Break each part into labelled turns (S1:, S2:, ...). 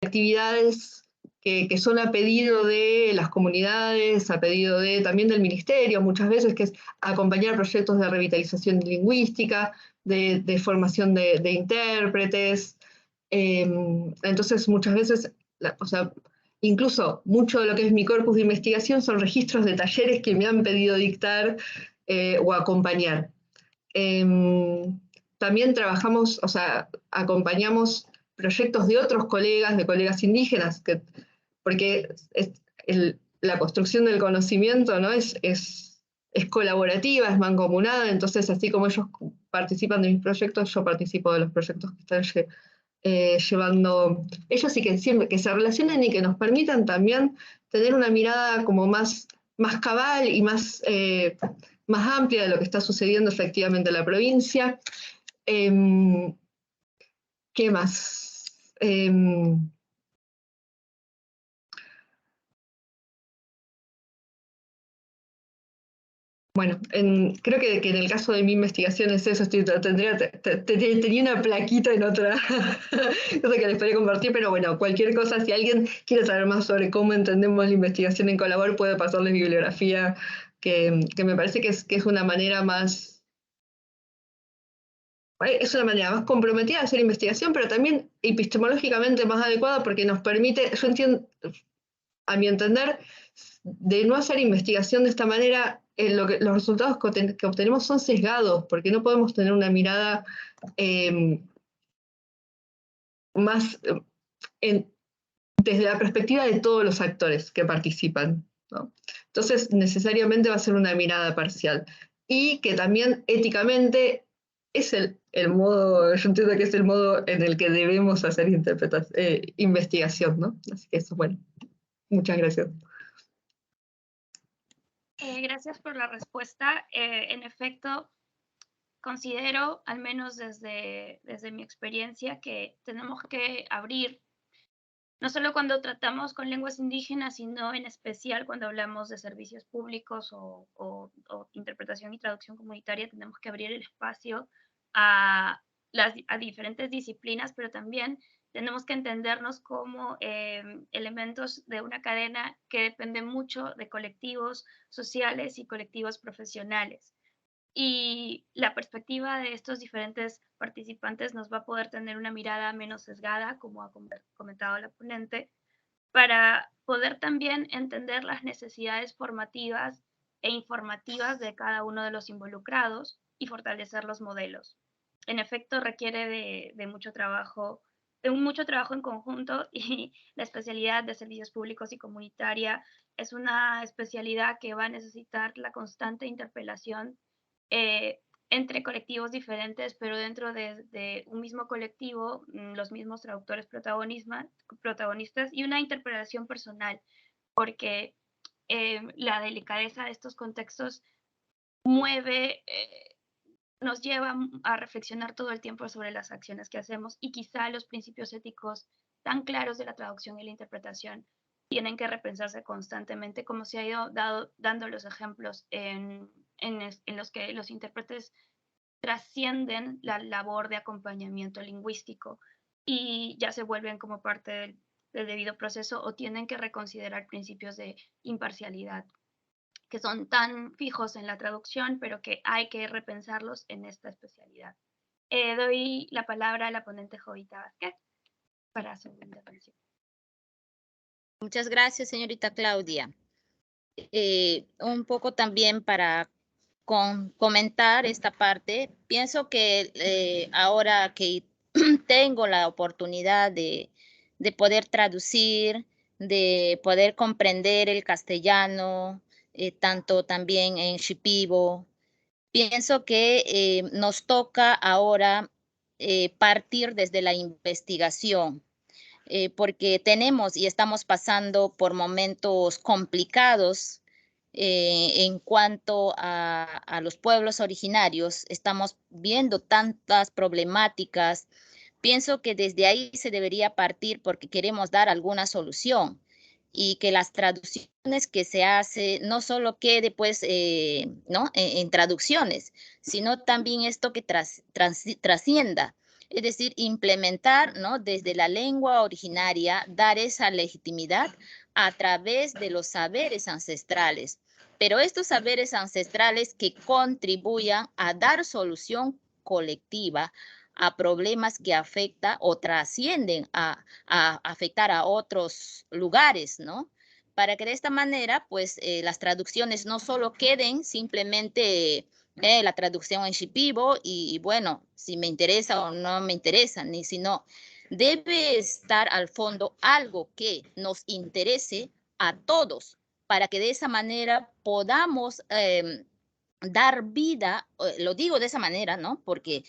S1: actividades que son a pedido de las comunidades, a pedido también del ministerio, muchas veces, que es acompañar proyectos de revitalización lingüística, de formación de intérpretes. Entonces, muchas veces, o sea, incluso mucho de lo que es mi corpus de investigación son registros de talleres que me han pedido dictar o acompañar. También trabajamos, o sea, acompañamos proyectos de otros colegas, de colegas indígenas, porque la construcción del conocimiento, ¿no? es colaborativa, es mancomunada, entonces así como ellos participan de mis proyectos, yo participo de los proyectos que están llevando ellos, y que se relacionen y que nos permitan también tener una mirada como más cabal y más amplia de lo que está sucediendo efectivamente en la provincia. ¿Qué más? Bueno, creo que en el caso de mi investigación es eso. Tenía una plaquita en otra cosa que les podría compartir, pero bueno, cualquier cosa, si alguien quiere saber más sobre cómo entendemos la investigación en Colabor, puede pasarles bibliografía, que me parece que es una manera más... Es una manera más comprometida de hacer investigación, pero también epistemológicamente más adecuada, porque nos permite, yo entiendo, a mi entender, de no hacer investigación de esta manera, los resultados que obtenemos son sesgados, porque no podemos tener una mirada más desde la perspectiva de todos los actores que participan, ¿no? Entonces, necesariamente va a ser una mirada parcial. Y que también éticamente es el modo, yo entiendo que es el modo en el que debemos hacer investigación, ¿no? Así que eso, bueno, muchas gracias.
S2: Gracias por la respuesta. En efecto, considero, al menos desde mi experiencia, que tenemos que abrir, no solo cuando tratamos con lenguas indígenas, sino en especial cuando hablamos de servicios públicos o interpretación y traducción comunitaria, tenemos que abrir el espacio a diferentes disciplinas, pero también tenemos que entendernos como elementos de una cadena que depende mucho de colectivos sociales y colectivos profesionales. Y la perspectiva de estos diferentes participantes nos va a poder tener una mirada menos sesgada, como ha comentado la ponente, para poder también entender las necesidades formativas e informativas de cada uno de los involucrados y fortalecer los modelos. En efecto, requiere de mucho trabajo en conjunto, y la especialidad de servicios públicos y comunitaria es una especialidad que va a necesitar la constante interpelación entre colectivos diferentes, pero dentro de un mismo colectivo, los mismos traductores protagonistas, y una interpretación personal, porque la delicadeza de estos contextos nos lleva a reflexionar todo el tiempo sobre las acciones que hacemos, y quizá los principios éticos tan claros de la traducción y la interpretación tienen que repensarse constantemente, como se ha ido dando los ejemplos en los que los intérpretes trascienden la labor de acompañamiento lingüístico y ya se vuelven como parte del debido proceso, o tienen que reconsiderar principios de imparcialidad que son tan fijos en la traducción, pero que hay que repensarlos en esta especialidad. Doy la palabra a la ponente Jovita Vázquez para su intervención.
S3: Muchas gracias, señorita Claudia. Un poco también para comentar esta parte, pienso que ahora que tengo la oportunidad de poder traducir, de poder comprender el castellano, tanto también en Shipibo, pienso que nos toca ahora partir desde la investigación. Porque tenemos y estamos pasando por momentos complicados en cuanto a los pueblos originarios. Estamos viendo tantas problemáticas. Pienso que desde ahí se debería partir, porque queremos dar alguna solución, y que las traducciones que se hace no solo quede pues, ¿no? en traducciones, sino también esto que trascienda. Es decir, implementar, ¿no? Desde la lengua originaria, dar esa legitimidad a través de los saberes ancestrales. Pero estos saberes ancestrales que contribuyan a dar solución colectiva a problemas que afectan o trascienden a afectar a otros lugares, ¿no? Para que de esta manera, pues, las traducciones no solo queden simplemente la traducción en Shipibo y bueno, si me interesa o no me interesa, ni sino debe estar al fondo algo que nos interese a todos para que de esa manera podamos dar vida, lo digo de esa manera, ¿no? Porque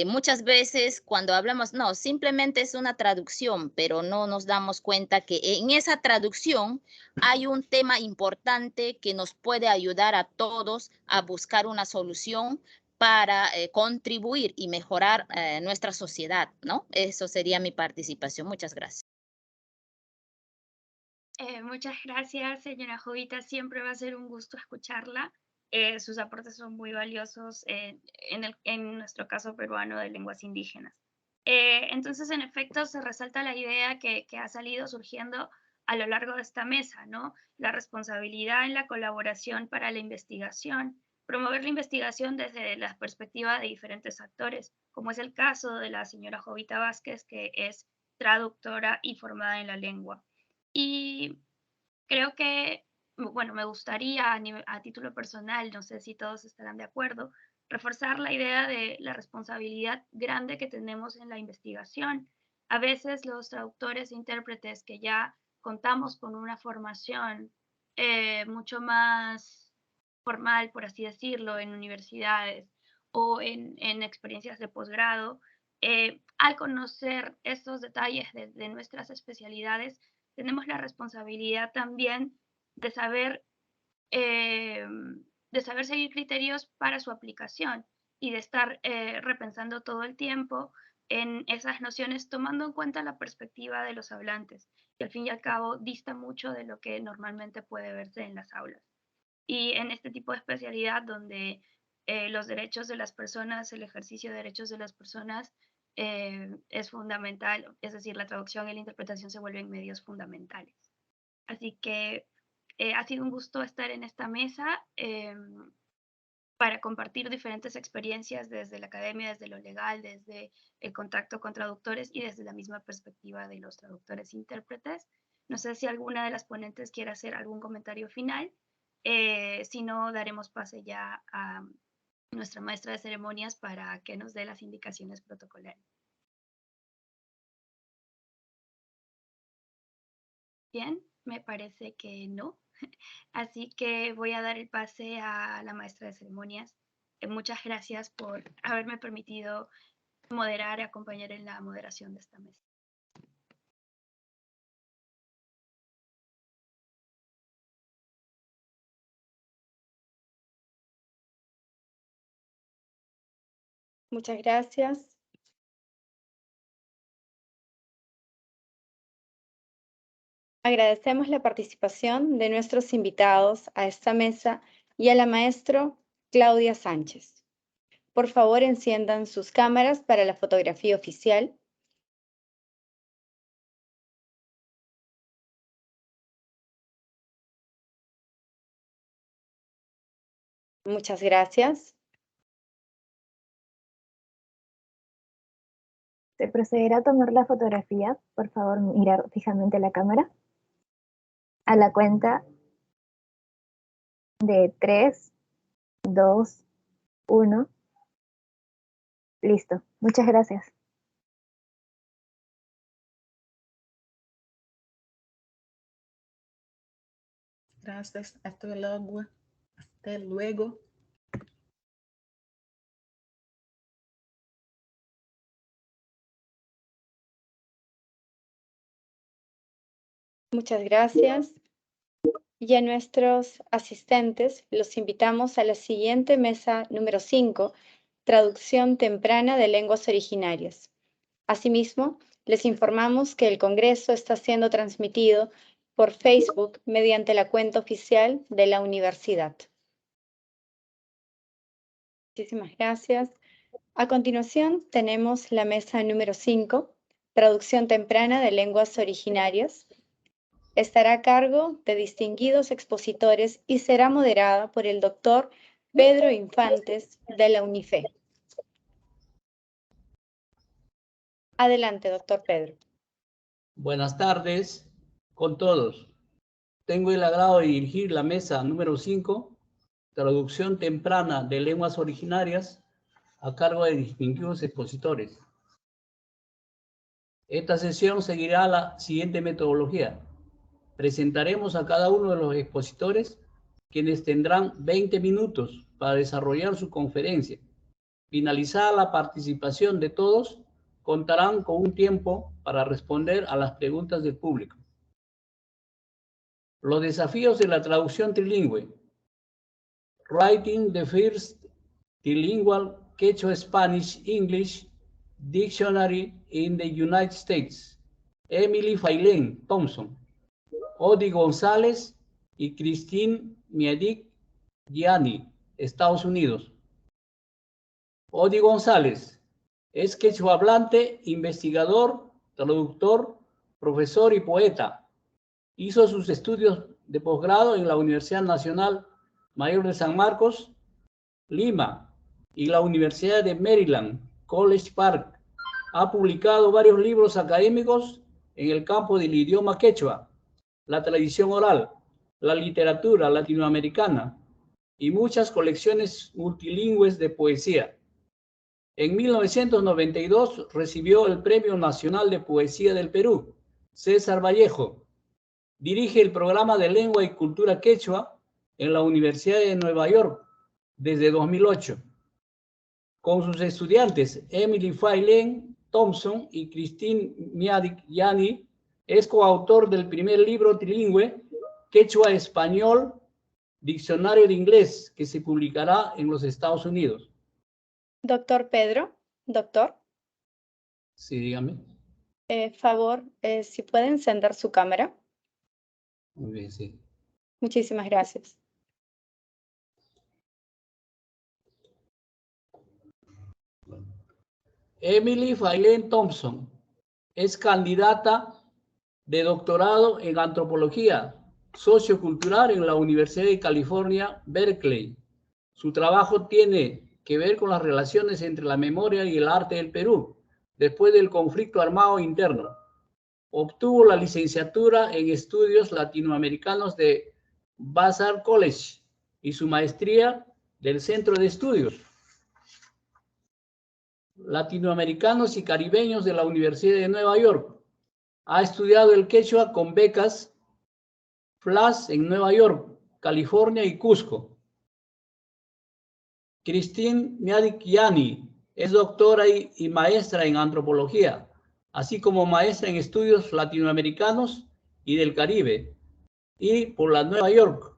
S3: muchas veces cuando hablamos, no, simplemente es una traducción, pero no nos damos cuenta que en esa traducción hay un tema importante que nos puede ayudar a todos a buscar una solución para contribuir y mejorar nuestra sociedad, ¿no? Eso sería mi participación. Muchas gracias.
S2: Muchas gracias, señora Jovita. Siempre va a ser un gusto escucharla. Sus aportes son muy valiosos en nuestro caso peruano de lenguas indígenas. Entonces, en efecto, se resalta la idea que ha salido surgiendo a lo largo de esta mesa, ¿no? La responsabilidad en la colaboración para la investigación, promover la investigación desde la perspectiva de diferentes actores, como es el caso de la señora Jovita Vázquez, que es traductora y formada en la lengua. Y creo que, bueno, me gustaría a título personal, no sé si todos estarán de acuerdo, reforzar la idea de la responsabilidad grande que tenemos en la investigación. A veces los traductores e intérpretes que ya contamos con una formación mucho más formal, por así decirlo, en universidades o en experiencias de posgrado, al conocer estos detalles de nuestras especialidades, tenemos la responsabilidad también de saber, eh, de saber seguir criterios para su aplicación y de estar repensando todo el tiempo en esas nociones, tomando en cuenta la perspectiva de los hablantes, que al fin y al cabo dista mucho de lo que normalmente puede verse en las aulas. Y en este tipo de especialidad donde los derechos de las personas, el ejercicio de derechos de las personas es fundamental, es decir, la traducción y la interpretación se vuelven medios fundamentales. Así que ha sido un gusto estar en esta mesa para compartir diferentes experiencias desde la academia, desde lo legal, desde el contacto con traductores y desde la misma perspectiva de los traductores e intérpretes. No sé si alguna de las ponentes quiere hacer algún comentario final. Si no, daremos pase ya a nuestra maestra de ceremonias para que nos dé las indicaciones protocolares. Bien, me parece que no. Así que voy a dar el pase a la maestra de ceremonias. Muchas gracias por haberme permitido moderar y acompañar en la moderación de esta mesa.
S4: Muchas gracias. Agradecemos la participación de nuestros invitados a esta mesa y a la maestra Claudia Sánchez. Por favor, enciendan sus cámaras para la fotografía oficial. Muchas gracias.
S5: Se procederá a tomar la fotografía. Por favor, mirar fijamente la cámara. A la cuenta de 3, 2, 1. Listo. Muchas gracias.
S6: Gracias. Hasta luego. Hasta luego.
S4: Muchas gracias. Y a nuestros asistentes los invitamos a la siguiente mesa número 5, traducción temprana de lenguas originarias. Asimismo, les informamos que el Congreso está siendo transmitido por Facebook mediante la cuenta oficial de la universidad. Muchísimas gracias. A continuación tenemos la mesa número 5, traducción temprana de lenguas originarias. Estará a cargo de distinguidos expositores y será moderada por el doctor Pedro Infantes de la UNIFE. Adelante, doctor Pedro.
S7: Buenas tardes con todos. Tengo el agrado de dirigir la mesa número 5, traducción temprana de lenguas originarias, a cargo de distinguidos expositores. Esta sesión seguirá la siguiente metodología. Presentaremos a cada uno de los expositores, quienes tendrán 20 minutos para desarrollar su conferencia. Finalizada la participación de todos, contarán con un tiempo para responder a las preguntas del público. Los desafíos de la traducción trilingüe. Writing the first trilingual Quechua-Spanish-English dictionary in the United States. Emily Failén Thompson, Odi González y Christine Miadik-Gianni, Estados Unidos. Odi González es quechua hablante, investigador, traductor, profesor y poeta. Hizo sus estudios de posgrado en la Universidad Nacional Mayor de San Marcos, Lima, y la Universidad de Maryland, College Park. Ha publicado varios libros académicos en el campo del idioma quechua, la tradición oral, la literatura latinoamericana y muchas colecciones multilingües de poesía. En 1992 recibió el Premio Nacional de Poesía del Perú, César Vallejo. Dirige el programa de Lengua y Cultura Quechua en la Universidad de Nueva York desde 2008. Con sus estudiantes Emily Failén Thompson y Christine Miadik-Gianni, es coautor del primer libro trilingüe Quechua-Español, Diccionario de Inglés, que se publicará en los Estados Unidos.
S4: Doctor Pedro, doctor.
S7: Sí, dígame.
S4: Favor, si puede encender su cámara.
S7: Muy bien, sí.
S4: Muchísimas gracias.
S7: Emily Failén Thompson es candidata de doctorado en antropología sociocultural en la Universidad de California, Berkeley. Su trabajo tiene que ver con las relaciones entre la memoria y el arte del Perú, después del conflicto armado interno. Obtuvo la licenciatura en estudios latinoamericanos de Vassar College y su maestría del Centro de Estudios Latinoamericanos y Caribeños de la Universidad de Nueva York. Ha estudiado el quechua con becas FLAS en Nueva York, California y Cusco. Christine Miadik-Gianni es doctora y maestra en antropología, así como maestra en estudios latinoamericanos y del Caribe, y por la New York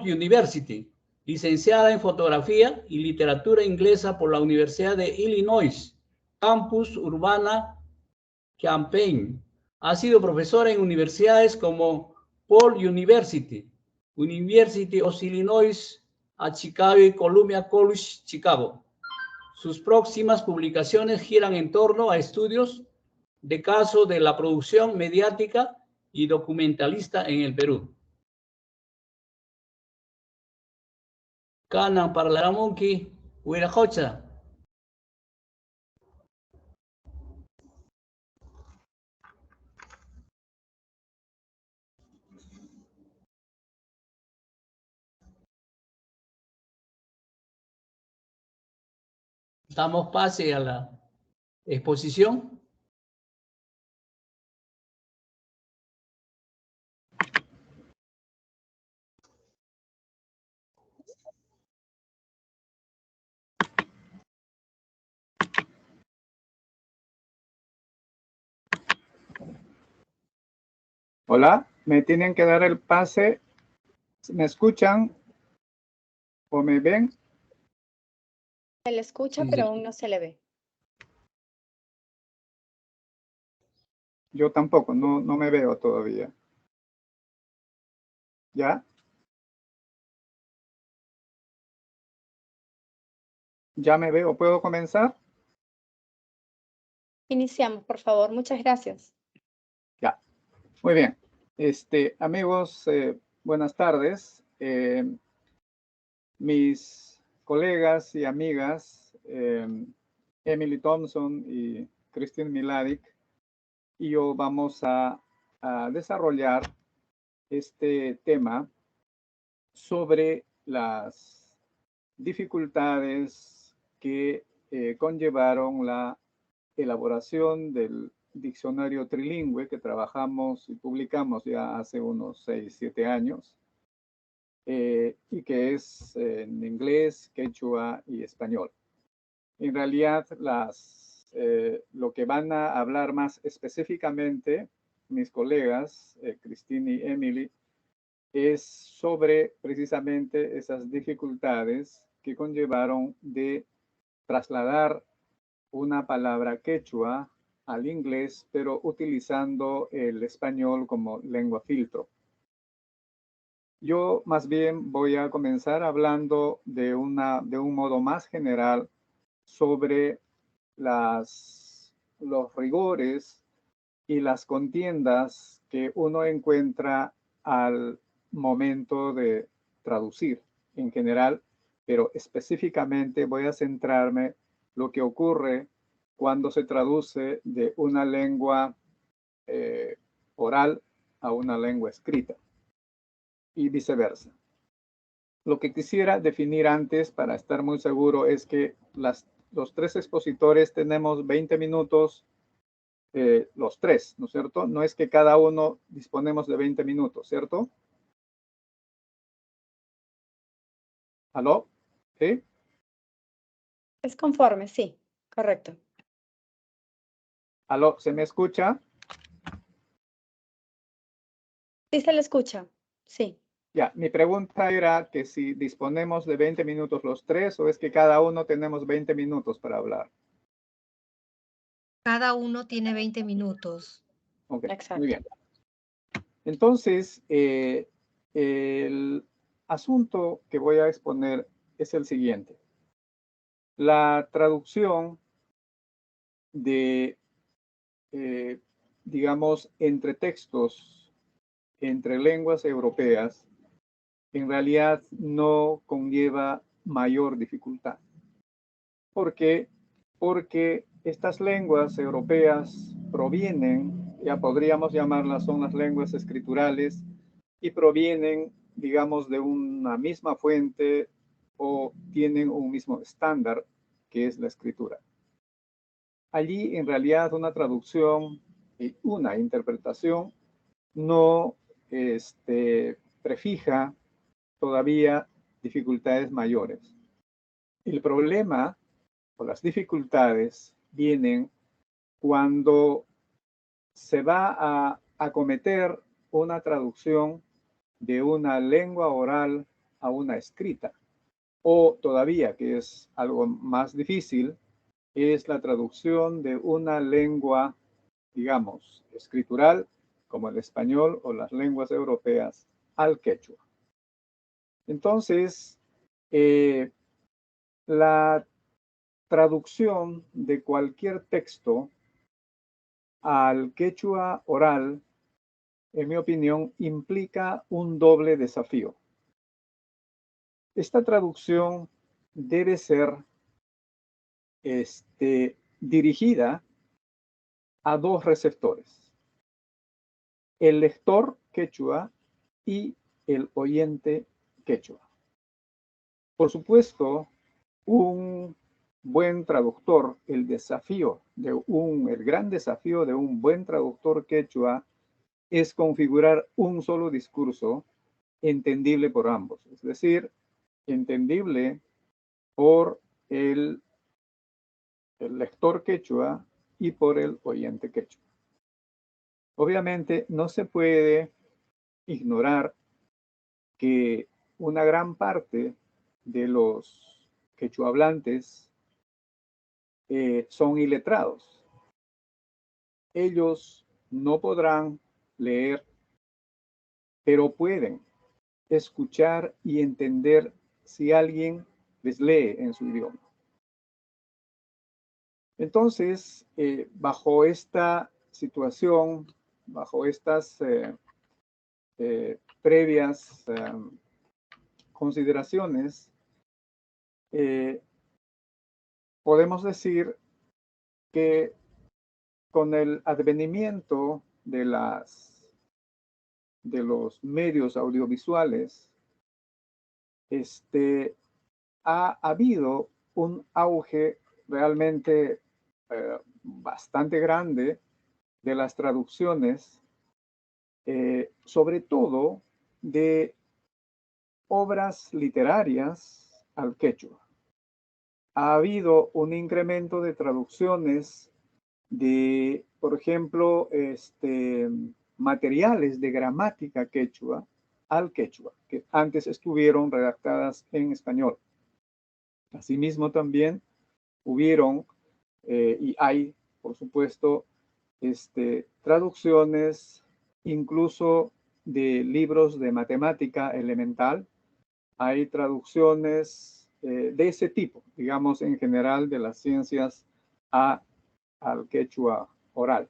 S7: University, licenciada en fotografía y literatura inglesa por la Universidad de Illinois, Campus Urbana-Champaign. Ha sido profesora en universidades como Paul University, University of Illinois a Chicago y Columbia College, Chicago. Sus próximas publicaciones giran en torno a estudios de caso de la producción mediática y documentalista en el Perú. Kanan parlaramunki, huirajocha. Damos pase a la exposición.
S8: Hola, me tienen que dar el pase. ¿Me escuchan o me ven?
S4: Se le escucha,
S7: Sí,
S4: pero
S7: sí.
S4: aún no se le ve.
S8: Yo tampoco, no me veo todavía. ¿Ya? Ya me veo, ¿puedo comenzar?
S4: Iniciamos, por favor. Muchas gracias.
S8: Ya, muy bien. Amigos, buenas tardes. Mis colegas y amigas, Emily Thompson y Christine Miladic, y yo vamos a desarrollar este tema sobre las dificultades que conllevaron la elaboración del diccionario trilingüe que trabajamos y publicamos ya hace unos 6, 7 años, y que es en inglés, quechua y español. En realidad, lo que van a hablar más específicamente mis colegas, Christine y Emily, es sobre precisamente esas dificultades que conllevaron de trasladar una palabra quechua al inglés, pero utilizando el español como lengua filtro. Yo más bien voy a comenzar hablando de un modo más general sobre los rigores y las contiendas que uno encuentra al momento de traducir en general, pero específicamente voy a centrarme lo que ocurre cuando se traduce de una lengua oral a una lengua escrita y viceversa. Lo que quisiera definir antes para estar muy seguro es que los tres expositores tenemos 20 minutos, los tres, ¿no es cierto? No es que cada uno disponemos de 20 minutos, ¿cierto? ¿Aló? ¿Sí?
S4: Es conforme, sí, correcto.
S8: ¿Aló? ¿Se me escucha?
S4: Sí se le escucha, sí.
S8: Ya, mi pregunta era que si disponemos de 20 minutos los tres o es que cada uno tenemos 20 minutos para hablar.
S9: Cada uno tiene 20 minutos.
S8: Ok,
S4: Exacto.
S8: muy bien. Entonces, el asunto que voy a exponer es el siguiente. La traducción de, digamos, entre textos, entre lenguas europeas, en realidad no conlleva mayor dificultad. ¿Por qué? Porque estas lenguas europeas provienen, ya podríamos llamarlas, son las lenguas escriturales, y provienen, digamos, de una misma fuente o tienen un mismo estándar, que es la escritura. Allí, en realidad, una traducción y una interpretación no prefija todavía dificultades mayores. El problema o las dificultades vienen cuando se va a acometer una traducción de una lengua oral a una escrita. O todavía, que es algo más difícil, es la traducción de una lengua, digamos, escritural, como el español o las lenguas europeas, al quechua. Entonces, la traducción de cualquier texto al quechua oral, en mi opinión, implica un doble desafío. Esta traducción debe ser dirigida a dos receptores, el lector quechua y el oyente quechua. Por supuesto, un buen traductor, el gran desafío de un buen traductor quechua es configurar un solo discurso entendible por ambos, es decir, entendible por el lector quechua y por el oyente quechua. Obviamente no se puede ignorar que una gran parte de los quechuahablantes son iletrados. Ellos no podrán leer, pero pueden escuchar y entender si alguien les lee en su idioma. Entonces, bajo esta situación, bajo estas previas consideraciones, podemos decir que con el advenimiento de los medios audiovisuales, ha habido un auge realmente bastante grande de las traducciones, sobre todo de obras literarias al quechua. Ha habido un incremento de traducciones de, por ejemplo, materiales de gramática quechua al quechua, que antes estuvieron redactadas en español. Asimismo, también hubieron y hay, por supuesto, traducciones incluso de libros de matemática elemental. Hay traducciones de ese tipo, digamos, en general de las ciencias al quechua oral.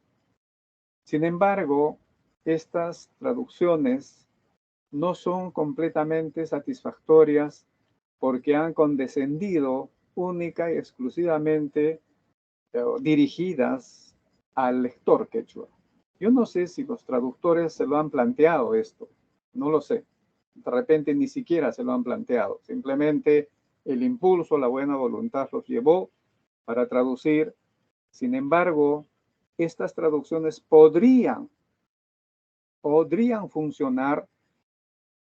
S8: Sin embargo, estas traducciones no son completamente satisfactorias porque han condescendido única y exclusivamente dirigidas al lector quechua. Yo no sé si los traductores se lo han planteado esto, no lo sé. De repente ni siquiera se lo han planteado. Simplemente el impulso, la buena voluntad los llevó para traducir. Sin embargo, estas traducciones podrían funcionar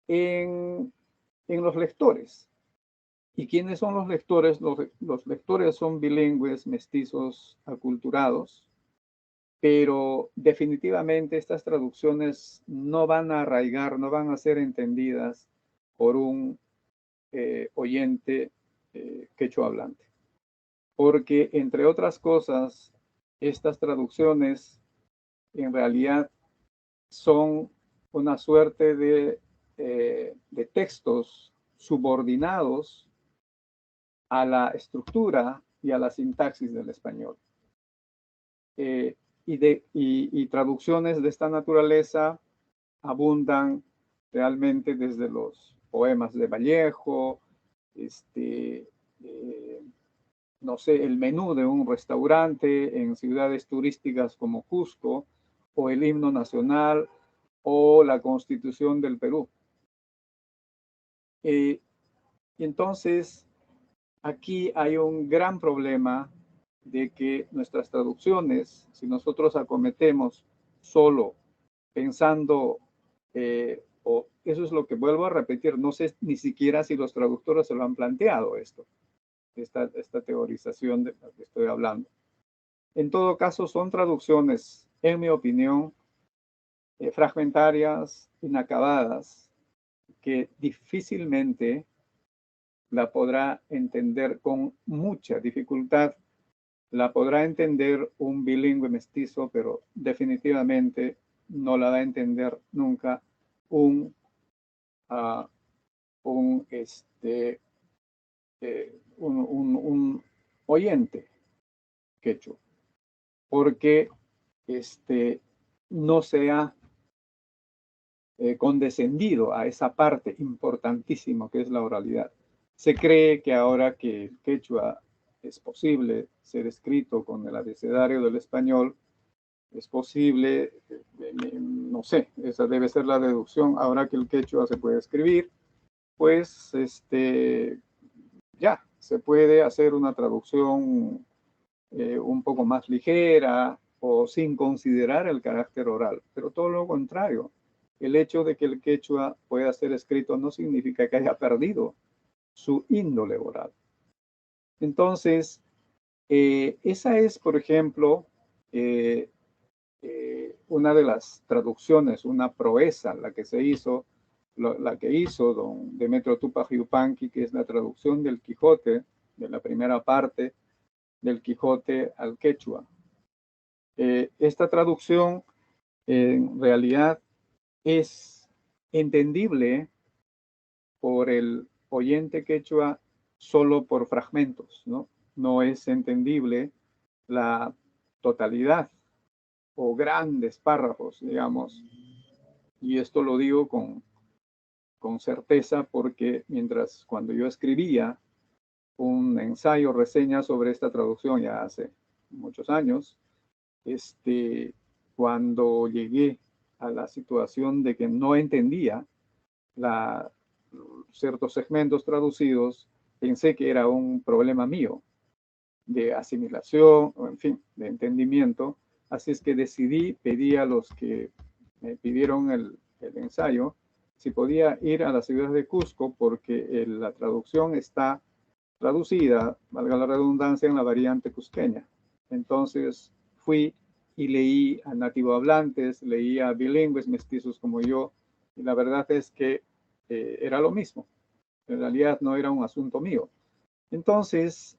S8: en los lectores. ¿Y quiénes son los lectores? Los lectores son bilingües, mestizos, aculturados, pero definitivamente estas traducciones no van a arraigar, no van a ser entendidas por un oyente quechua hablante. Porque, entre otras cosas, estas traducciones en realidad son una suerte de textos subordinados a la estructura y a la sintaxis del español. Y traducciones de esta naturaleza abundan realmente desde los poemas de Vallejo, no sé, el menú de un restaurante en ciudades turísticas como Cusco, o el himno nacional, o la Constitución del Perú. Entonces, aquí hay un gran problema de que nuestras traducciones, si nosotros acometemos solo pensando, o eso es lo que vuelvo a repetir, no sé ni siquiera si los traductores se lo han planteado esta teorización de la que estoy hablando. En todo caso, son traducciones, en mi opinión, fragmentarias, inacabadas, que difícilmente la podrá entender con mucha dificultad. La podrá entender un bilingüe mestizo, pero definitivamente no la va a entender nunca un oyente quechua, porque no se ha condescendido a esa parte importantísima que es la oralidad. Se cree que ahora que el quechua es posible ser escrito con el abecedario del español, es posible, no sé, esa debe ser la deducción, ahora que el quechua se puede escribir, pues ya se puede hacer una traducción un poco más ligera o sin considerar el carácter oral, pero todo lo contrario. El hecho de que el quechua pueda ser escrito no significa que haya perdido su índole oral. Entonces, esa es, por ejemplo, una de las traducciones, una proeza, la que se hizo, la que hizo don Demetrio Tupac Yupanqui, que es la traducción del Quijote, de la primera parte del Quijote al quechua. Esta traducción, en realidad, es entendible por el oyente quechua solo por fragmentos, ¿no? No es entendible la totalidad o grandes párrafos, digamos. Y esto lo digo con certeza porque cuando yo escribía un ensayo, reseña sobre esta traducción ya hace muchos años, cuando llegué a la situación de que no entendía ciertos segmentos traducidos, pensé que era un problema mío de asimilación, o en fin, de entendimiento. Así es que pedí a los que me pidieron el ensayo, si podía ir a la ciudad de Cusco, porque la traducción está traducida, valga la redundancia, en la variante cusqueña. Entonces fui y leí a nativohablantes, leí a bilingües mestizos como yo, y la verdad es que era lo mismo. En realidad no era un asunto mío. Entonces,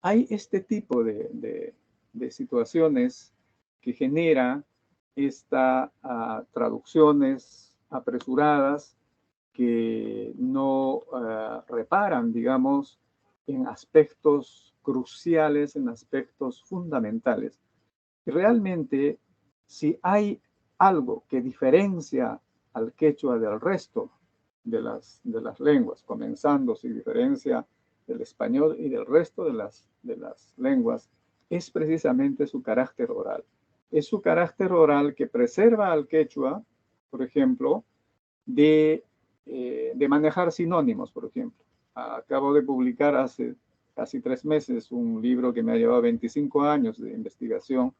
S8: hay este tipo de situaciones que genera estas traducciones apresuradas que no reparan, digamos, en aspectos cruciales, en aspectos fundamentales. Y realmente, si hay algo que diferencia al quechua del resto de las lenguas, comenzando si diferencia del español y del resto de las lenguas, es precisamente su carácter oral. Es su carácter oral que preserva al quechua, por ejemplo, de manejar sinónimos, por ejemplo. Acabo de publicar hace casi 3 meses un libro que me ha llevado 25 años de investigación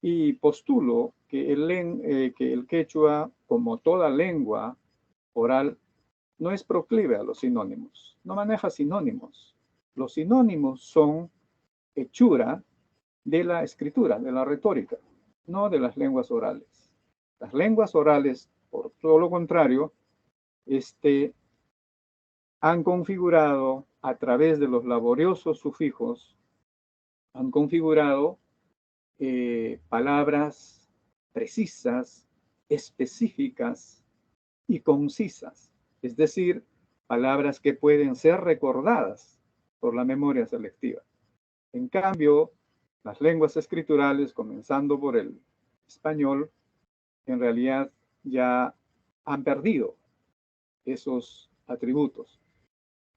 S8: y postulo que el quechua, como toda lengua oral, no es proclive a los sinónimos, no maneja sinónimos. Los sinónimos son hechura de la escritura, de la retórica, no de las lenguas orales. Las lenguas orales, por todo lo contrario, han configurado a través de los laboriosos sufijos, han configurado palabras precisas, específicas y concisas, es decir, palabras que pueden ser recordadas por la memoria selectiva. En cambio, las lenguas escriturales, comenzando por el español, en realidad ya han perdido esos atributos.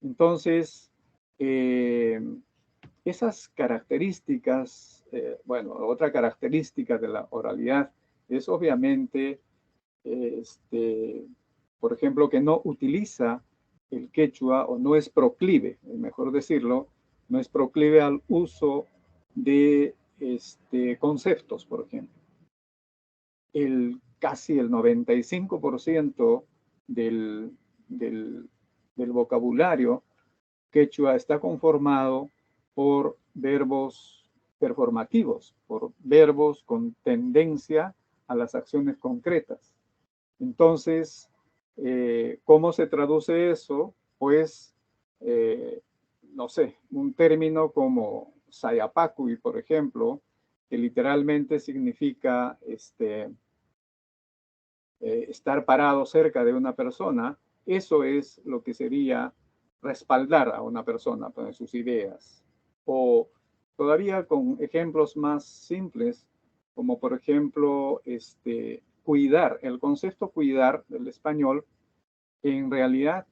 S8: Entonces, esas características, otra característica de la oralidad es obviamente, por ejemplo, que no utiliza el quechua o no es proclive, mejor decirlo, no es proclive al uso de conceptos, por ejemplo. Casi el 95% del vocabulario quechua está conformado por verbos performativos, por verbos con tendencia a las acciones concretas. Entonces, ¿cómo se traduce eso? Pues, no sé, un término como sayapacui, por ejemplo, que literalmente significa estar parado cerca de una persona, eso es lo que sería respaldar a una persona con sus ideas. O todavía con ejemplos más simples, como por ejemplo, cuidar. El concepto cuidar del español, en realidad,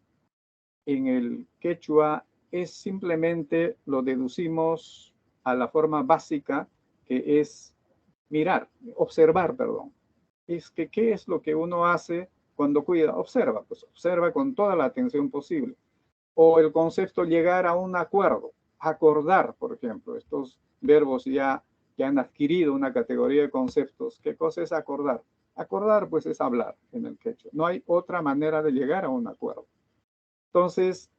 S8: en el quechua, es simplemente lo deducimos a la forma básica, que es mirar, observar, perdón. Es que, ¿qué es lo que uno hace cuando cuida? Observa, pues observa con toda la atención posible. O el concepto llegar a un acuerdo, acordar, por ejemplo, estos verbos ya que han adquirido una categoría de conceptos. ¿Qué cosa es acordar? Acordar, pues, es hablar en el quechua. No hay otra manera de llegar a un acuerdo. Entonces,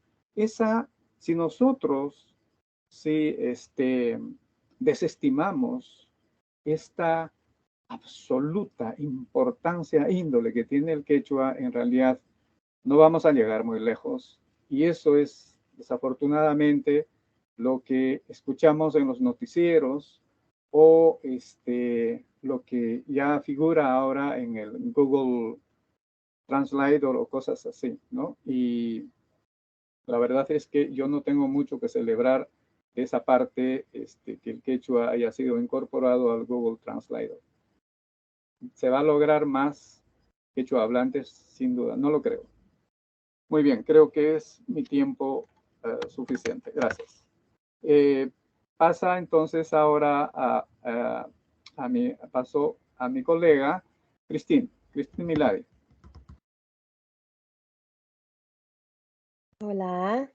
S8: si nosotros desestimamos esta absoluta importancia índole que tiene el quechua, en realidad no vamos a llegar muy lejos. Y eso es, desafortunadamente, lo que escuchamos en los noticieros o lo que ya figura ahora en el Google Translate o cosas así, ¿no? Y La verdad es que yo no tengo mucho que celebrar de esa parte, que el quechua haya sido incorporado al Google Translator. ¿Se va a lograr más quechua hablantes? Sin duda, no lo creo. Muy bien, creo que es mi tiempo suficiente. Gracias. Pasa entonces ahora paso a mi colega, Cristín Milari.
S10: Hola.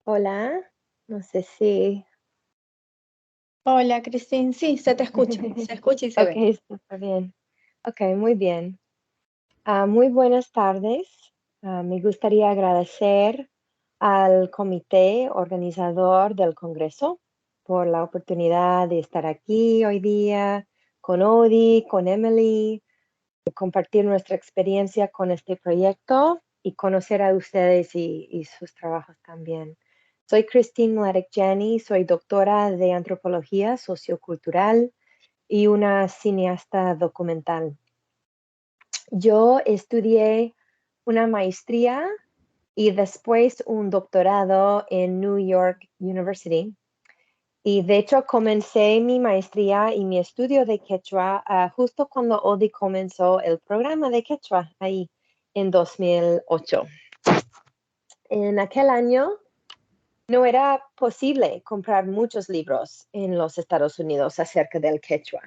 S10: Hola. No sé si...
S4: Hola, Cristín. Sí, se te escucha. Se escucha y se
S10: Ok,
S4: ve.
S10: está bien. Ok, muy bien. Muy buenas tardes. Me gustaría agradecer al comité organizador del Congreso por la oportunidad de estar aquí hoy día con Odi, con Emily, compartir nuestra experiencia con este proyecto y conocer a ustedes y sus trabajos también. Soy Christine Mladek-Janney, soy doctora de Antropología Sociocultural y una cineasta documental. Yo estudié una maestría y después un doctorado en New York University. Y de hecho comencé mi maestría y mi estudio de quechua justo cuando Odi comenzó el programa de quechua ahí en 2008. En aquel año no era posible comprar muchos libros en los Estados Unidos acerca del quechua.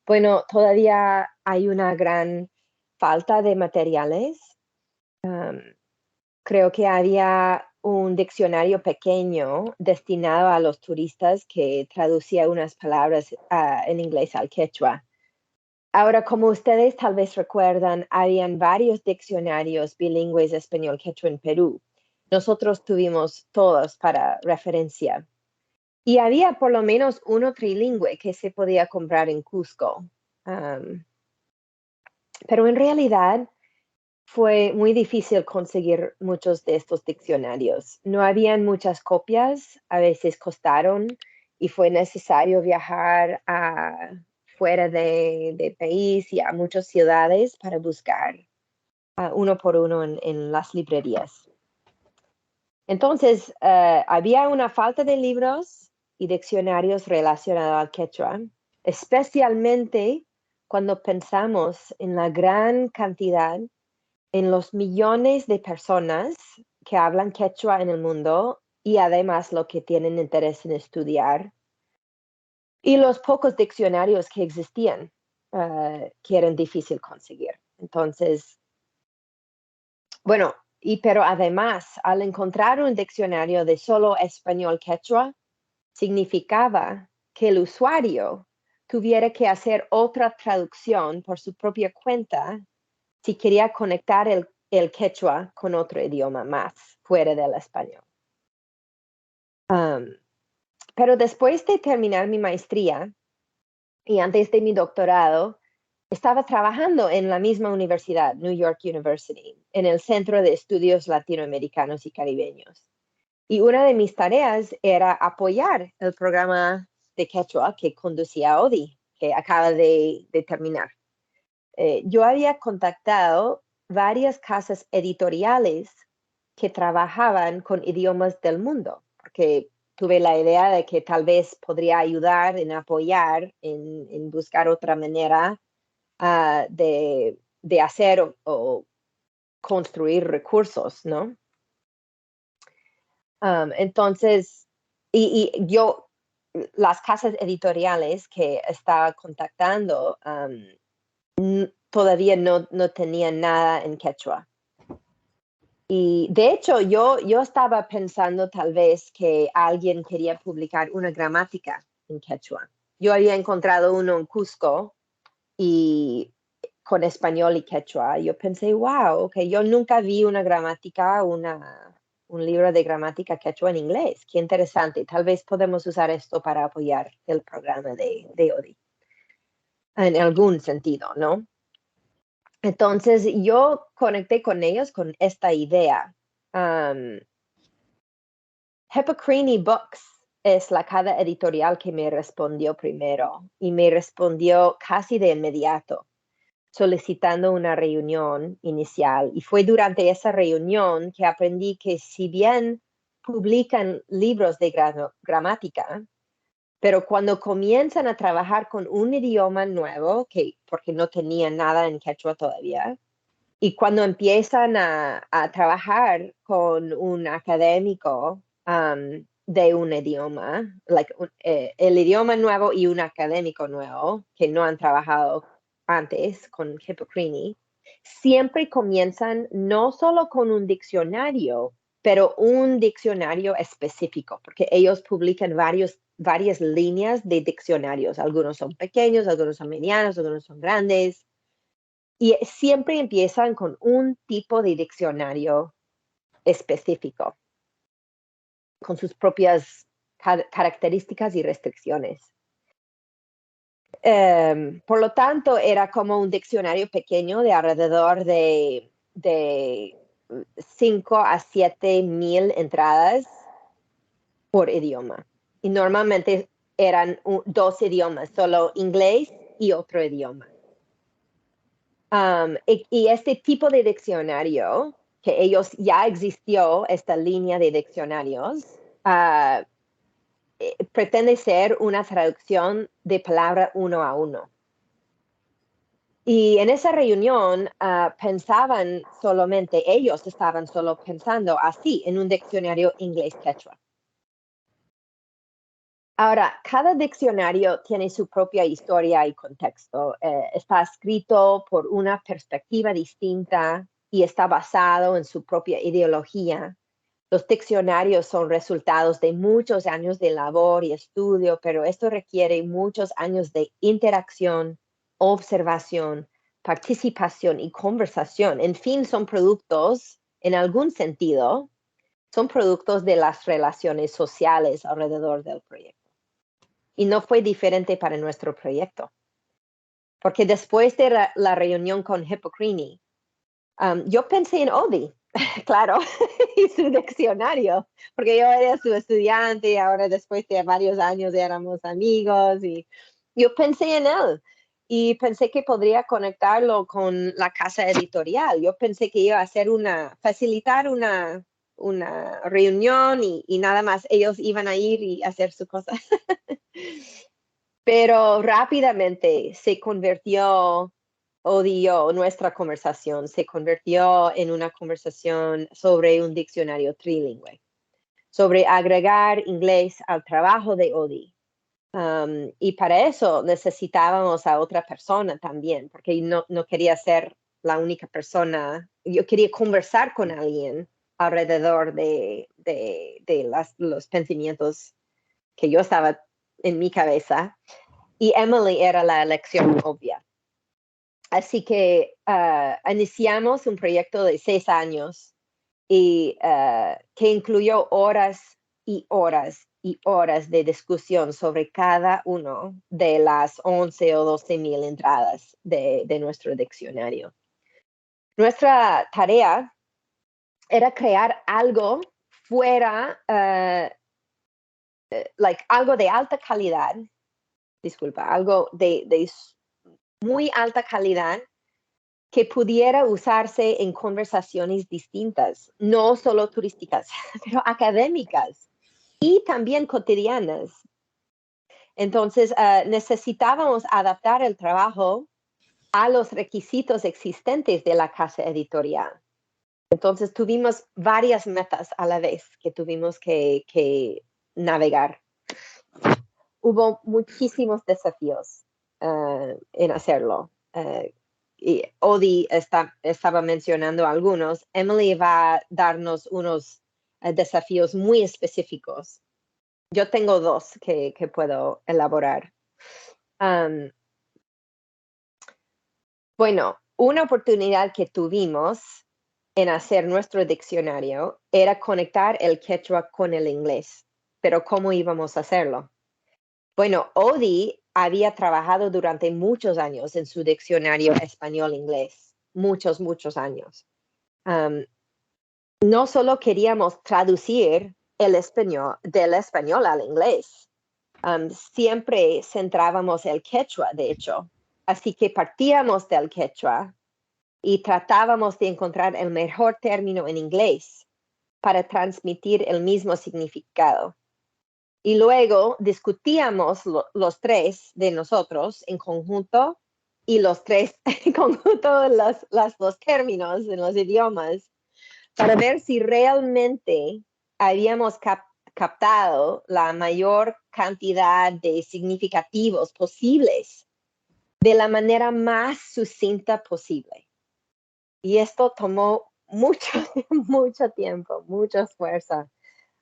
S10: Bueno, todavía hay una gran falta de materiales. Creo que había un diccionario pequeño destinado a los turistas que traducía unas palabras en inglés al quechua. Ahora, como ustedes tal vez recuerdan, habían varios diccionarios bilingües español-quechua en Perú. Nosotros tuvimos todos para referencia. Y había por lo menos uno trilingüe que se podía comprar en Cusco. Pero en realidad fue muy difícil conseguir muchos de estos diccionarios. No habían muchas copias, a veces costaron y fue necesario viajar fuera de país y a muchas ciudades para buscar uno por uno en las librerías. Entonces, había una falta de libros y diccionarios relacionados al quechua, especialmente cuando pensamos en la gran cantidad, en los millones de personas que hablan quechua en el mundo y además lo que tienen interés en estudiar, y los pocos diccionarios que existían, que eran difícil conseguir. Entonces, bueno, pero además, al encontrar un diccionario de solo español quechua, significaba que el usuario tuviera que hacer otra traducción por su propia cuenta si quería conectar el quechua con otro idioma más fuera del español. Pero después de terminar mi maestría y antes de mi doctorado, estaba trabajando en la misma universidad, New York University, en el Centro de Estudios Latinoamericanos y Caribeños. Y una de mis tareas era apoyar el programa de quechua que conducía Odi, que acaba de terminar. Yo había contactado varias casas editoriales que trabajaban con idiomas del mundo, porque tuve la idea de que tal vez podría ayudar en apoyar, en buscar otra manera de hacer o construir recursos, ¿no? Entonces, y yo, las casas editoriales que estaba contactando todavía no tenían nada en quechua. Y de hecho, yo estaba pensando tal vez que alguien quería publicar una gramática en quechua. Yo había encontrado uno en Cusco y con español y quechua. Yo pensé, wow, okay, yo nunca vi una gramática, un libro de gramática quechua en inglés. Qué interesante. Tal vez podemos usar esto para apoyar el programa de Odi. En algún sentido, ¿no? Entonces, yo conecté con ellos con esta idea. Hippocrini Books es la casa editorial que me respondió primero y me respondió casi de inmediato. solicitando una reunión inicial. Y fue durante esa reunión que aprendí que si bien publican libros de gramática, pero cuando comienzan a trabajar con un idioma nuevo, porque no tenían nada en quechua todavía, y cuando empiezan a trabajar con un académico de un idioma, el idioma nuevo y un académico nuevo que no han trabajado antes con Hippocrini, siempre comienzan no solo con un diccionario, pero un diccionario específico, porque ellos publican varias líneas de diccionarios. Algunos son pequeños, algunos son medianos, algunos son grandes. Y siempre empiezan con un tipo de diccionario específico, con sus propias características y restricciones. Por lo tanto, era como un diccionario pequeño de alrededor de 5 a 7 mil entradas por idioma. Y normalmente eran 2 idiomas, solo inglés y otro idioma. Y este tipo de diccionario, que ellos ya existió, esta línea de diccionarios, pretende ser una traducción de palabra uno a uno. Y en esa reunión ellos estaban solo pensando así en un diccionario inglés-quechua. Ahora, cada diccionario tiene su propia historia y contexto. Está escrito por una perspectiva distinta y está basado en su propia ideología. Los diccionarios son resultados de muchos años de labor y estudio, pero esto requiere muchos años de interacción, observación, participación y conversación. En fin, son productos, en algún sentido, son productos de las relaciones sociales alrededor del proyecto. Y no fue diferente para nuestro proyecto. Porque después de la reunión con Hippocrini, yo pensé en Odi, claro, y su diccionario, porque yo era su estudiante y ahora después de varios años éramos amigos y yo pensé en él y pensé que podría conectarlo con la casa editorial. Yo pensé que iba a facilitar una reunión y nada más ellos iban a ir y hacer su cosa. Pero rápidamente se convirtió, nuestra conversación se convirtió en una conversación sobre un diccionario trilingüe, sobre agregar inglés al trabajo de Odi. Y para eso necesitábamos a otra persona también, porque no quería ser la única persona. Yo quería conversar con alguien alrededor de los pensamientos que yo estaba en mi cabeza. Y Emily era la elección obvia. Así que iniciamos un proyecto de 6 años y que incluyó horas y horas y horas de discusión sobre cada uno de las 11 o 12 mil entradas de nuestro diccionario. Nuestra tarea era crear algo fuera, algo de alta calidad, algo de muy alta calidad que pudiera usarse en conversaciones distintas, no solo turísticas, pero académicas y también cotidianas. Entonces, necesitábamos adaptar el trabajo a los requisitos existentes de la casa editorial. Entonces, tuvimos varias metas a la vez que tuvimos que navegar. Hubo muchísimos desafíos en hacerlo. Y Odi estaba mencionando algunos. Emily va a darnos unos desafíos muy específicos. Yo tengo 2 que puedo elaborar. Bueno, una oportunidad que tuvimos en hacer nuestro diccionario era conectar el quechua con el inglés. Pero ¿cómo íbamos a hacerlo? Bueno, Odi había trabajado durante muchos años en su diccionario español-inglés. Muchos, muchos años. No solo queríamos traducir del español al inglés. Siempre centrábamos el quechua, de hecho, así que partíamos del quechua y tratábamos de encontrar el mejor término en inglés para transmitir el mismo significado. Y luego discutíamos los tres de nosotros en conjunto y los tres en conjunto los dos términos en los idiomas para ver si realmente habíamos captado la mayor cantidad de significativos posibles de la manera más sucinta posible. Y esto tomó mucho tiempo, mucho esfuerzo.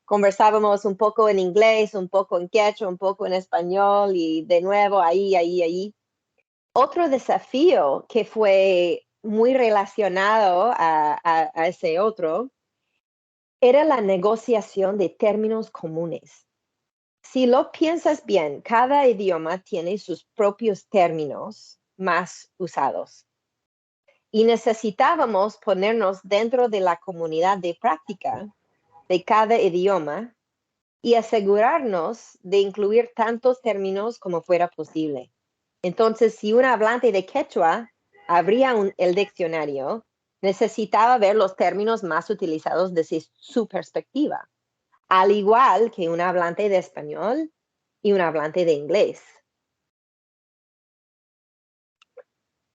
S10: Conversábamos un poco en inglés, un poco en quechua, un poco en español y de nuevo ahí. Otro desafío que fue muy relacionado a ese otro era la negociación de términos comunes. Si lo piensas bien, cada idioma tiene sus propios términos más usados. Y necesitábamos ponernos dentro de la comunidad de práctica de cada idioma y asegurarnos de incluir tantos términos como fuera posible. Entonces, si un hablante de quechua abría el diccionario, necesitaba ver los términos más utilizados desde su perspectiva, al igual que un hablante de español y un hablante de inglés.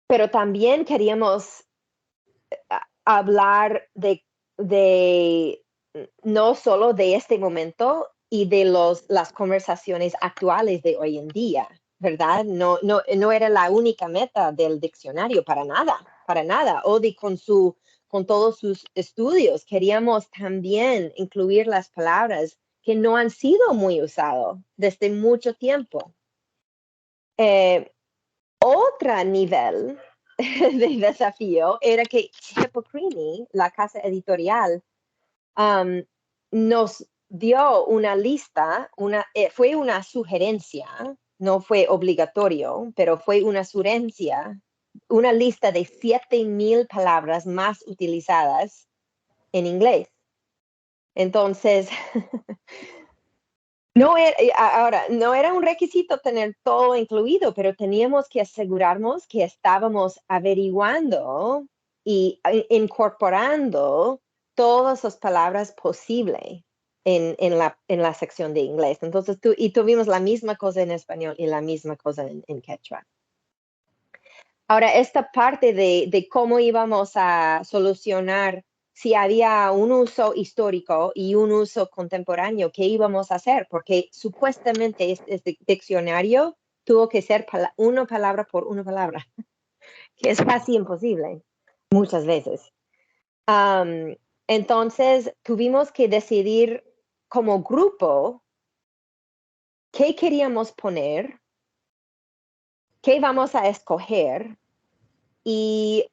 S10: Pero también queríamos hablar de no solo de este momento y de las conversaciones actuales de hoy en día, ¿verdad? No era la única meta del diccionario para nada. Odi con todos sus estudios queríamos también incluir las palabras que no han sido muy usadas desde mucho tiempo. Otro nivel de desafío era que Hippocrini, la casa editorial, nos dio una lista, fue una sugerencia, no fue obligatorio, pero fue una sugerencia, una lista de 7,000 palabras más utilizadas en inglés. Entonces, no era un requisito tener todo incluido, pero teníamos que asegurarnos que estábamos averiguando y incorporando todas las palabras posibles en la sección de inglés. Entonces, tuvimos la misma cosa en español y la misma cosa en quechua. Ahora, esta parte de cómo íbamos a solucionar si había un uso histórico y un uso contemporáneo, ¿qué íbamos a hacer? Porque supuestamente este diccionario tuvo que ser una palabra por una palabra, que es casi imposible muchas veces. Entonces, tuvimos que decidir como grupo qué queríamos poner, qué vamos a escoger y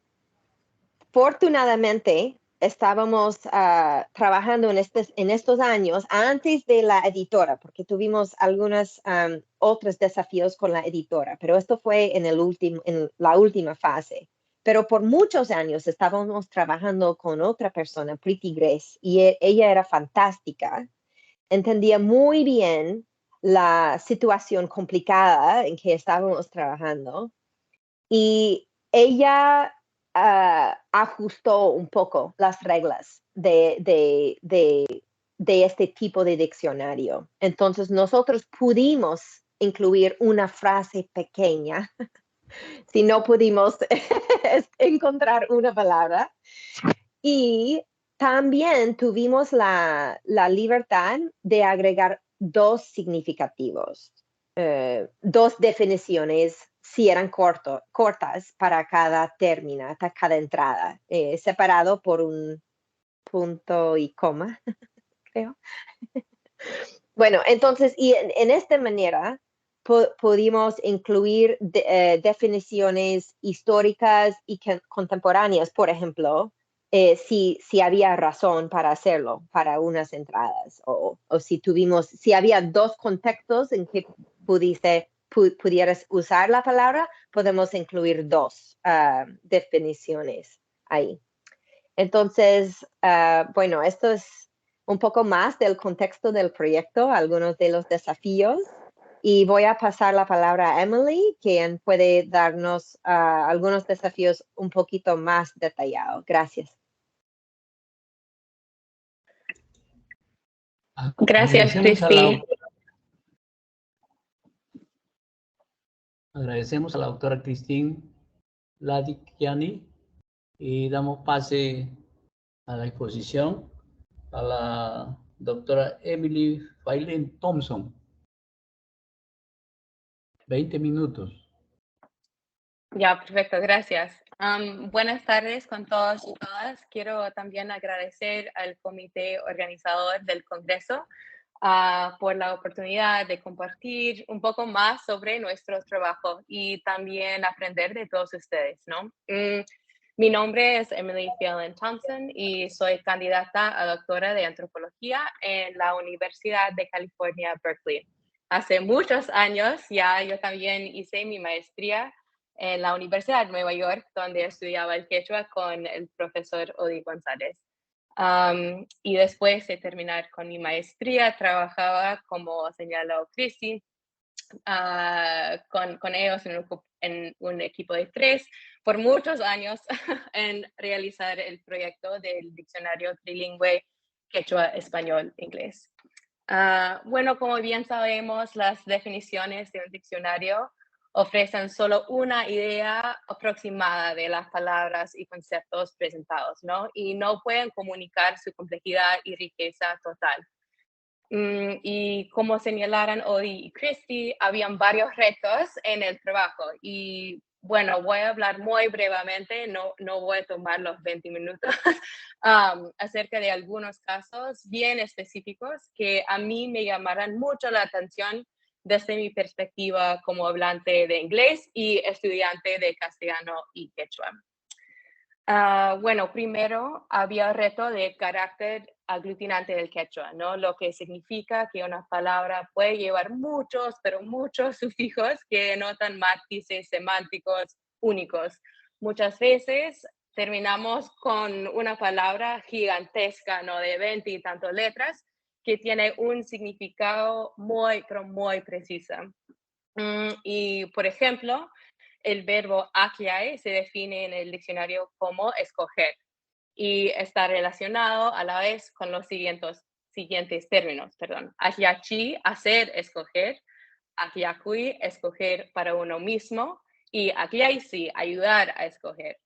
S10: afortunadamente estábamos trabajando en estos años antes de la editora, porque tuvimos algunos otros desafíos con la editora, pero esto fue en la última fase. Pero por muchos años estábamos trabajando con otra persona, Pretty Grace, y ella era fantástica. Entendía muy bien la situación complicada en que estábamos trabajando y ella ajustó un poco las reglas de este tipo de diccionario. Entonces nosotros pudimos incluir una frase pequeña si no pudimos encontrar una palabra. Y también tuvimos la libertad de agregar dos significativos, dos definiciones si eran cortas para cada término, para cada entrada, separado por un punto y coma, creo. Bueno, entonces, y en esta manera pudimos incluir definiciones históricas y contemporáneas, por ejemplo, si había razón para hacerlo, para unas entradas, o si había dos contextos en que pudieras usar la palabra, podemos incluir dos definiciones ahí. Entonces, bueno, esto es un poco más del contexto del proyecto, algunos de los desafíos. Y voy a pasar la palabra a Emily, quien puede darnos algunos desafíos un poquito más detallados. Gracias.
S11: Gracias, Cristi.
S7: Agradecemos a la doctora Christine Ladikiani y damos pase a la exposición a la doctora Emily Failén Thompson. 20 minutos.
S11: Ya, perfecto, gracias. Buenas tardes con todos y todas. Quiero también agradecer al comité organizador del Congreso por la oportunidad de compartir un poco más sobre nuestro trabajo y también aprender de todos ustedes, ¿no? Mi nombre es Emily Failén Thompson y soy candidata a doctora de antropología en la Universidad de California, Berkeley. Hace muchos años ya yo también hice mi maestría en la Universidad de Nueva York, donde estudiaba el quechua con el profesor Odi González. Y después de terminar con mi maestría, trabajaba, como señaló Cristi, con ellos en un equipo de 3 por muchos años en realizar el proyecto del diccionario trilingüe quechua, español, inglés. Bueno, como bien sabemos, las definiciones de un diccionario ofrecen solo una idea aproximada de las palabras y conceptos presentados, ¿no? Y no pueden comunicar su complejidad y riqueza total. Y como señalaron Odi y Cristi, habían varios retos en el trabajo. Y bueno, voy a hablar muy brevemente, no voy a tomar los 20 minutos, acerca de algunos casos bien específicos que a mí me llamaron mucho la atención desde mi perspectiva como hablante de inglés y estudiante de castellano y quechua. Bueno, primero había el reto de carácter aglutinante del quechua, ¿no? Lo que significa que una palabra puede llevar muchos, pero muchos sufijos que denotan matices semánticos únicos. Muchas veces terminamos con una palabra gigantesca, ¿no? De 20 y tantas letras, que tiene un significado muy, pero muy preciso. Y, por ejemplo, el verbo akiai se define en el diccionario como escoger y está relacionado a la vez con los siguientes términos. Akiachi, hacer, escoger. Akiakui, escoger para uno mismo. Y akiaisi, ayudar a escoger.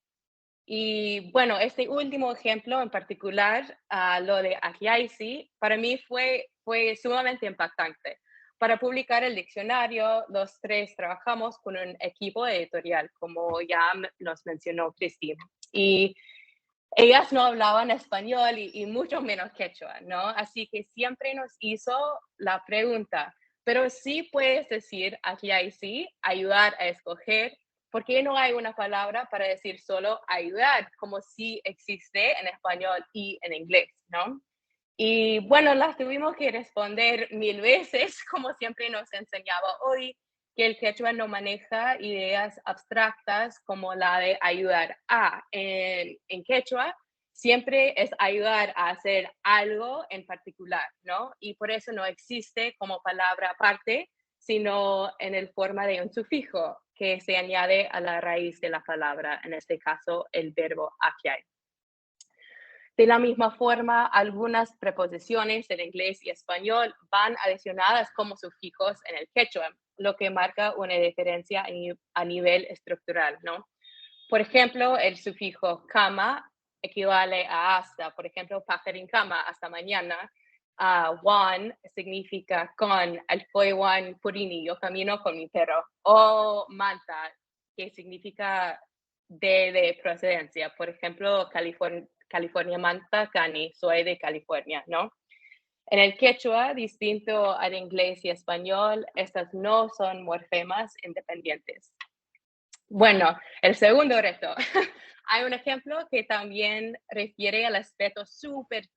S11: Y bueno, este último ejemplo en particular, lo de akiaisi, para mí fue sumamente impactante. Para publicar el diccionario, los 3 trabajamos con un equipo editorial, como ya nos mencionó Cristi. Y ellas no hablaban español y mucho menos quechua, ¿no? Así que siempre nos hizo la pregunta, pero sí puedes decir akiaisi, ayudar a escoger. ¿Por qué no hay una palabra para decir solo ayudar, como sí existe en español y en inglés, ¿no? Y bueno, las tuvimos que responder 1000 veces, como siempre nos enseñaba hoy, que el quechua no maneja ideas abstractas como la de ayudar a. En quechua siempre es ayudar a hacer algo en particular, ¿no? Y por eso no existe como palabra aparte, sino en el forma de un sufijo que se añade a la raíz de la palabra, en este caso el verbo akiai. De la misma forma, algunas preposiciones en inglés y español van adicionadas como sufijos en el quechua, lo que marca una diferencia a nivel estructural, ¿no? Por ejemplo, el sufijo kama equivale a hasta. Por ejemplo, pajarín kama, hasta mañana. Wan significa con, alfoiwan purini, yo camino con mi perro. O manta, que significa de procedencia. Por ejemplo, California manta cani, soy de California, ¿no? En el quechua, distinto al inglés y español, estas no son morfemas independientes. Bueno, el segundo reto. Hay un ejemplo que también refiere al aspecto súper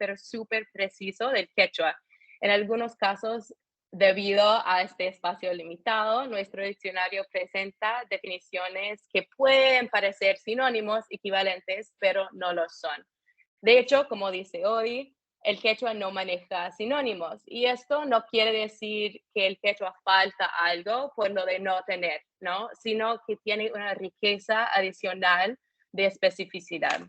S11: preciso del quechua. En algunos casos, debido a este espacio limitado, nuestro diccionario presenta definiciones que pueden parecer sinónimos equivalentes, pero no lo son. De hecho, como dice hoy, el quechua no maneja sinónimos. Y esto no quiere decir que el quechua falta algo por lo de no tener, ¿no? Sino que tiene una riqueza adicional de especificidad.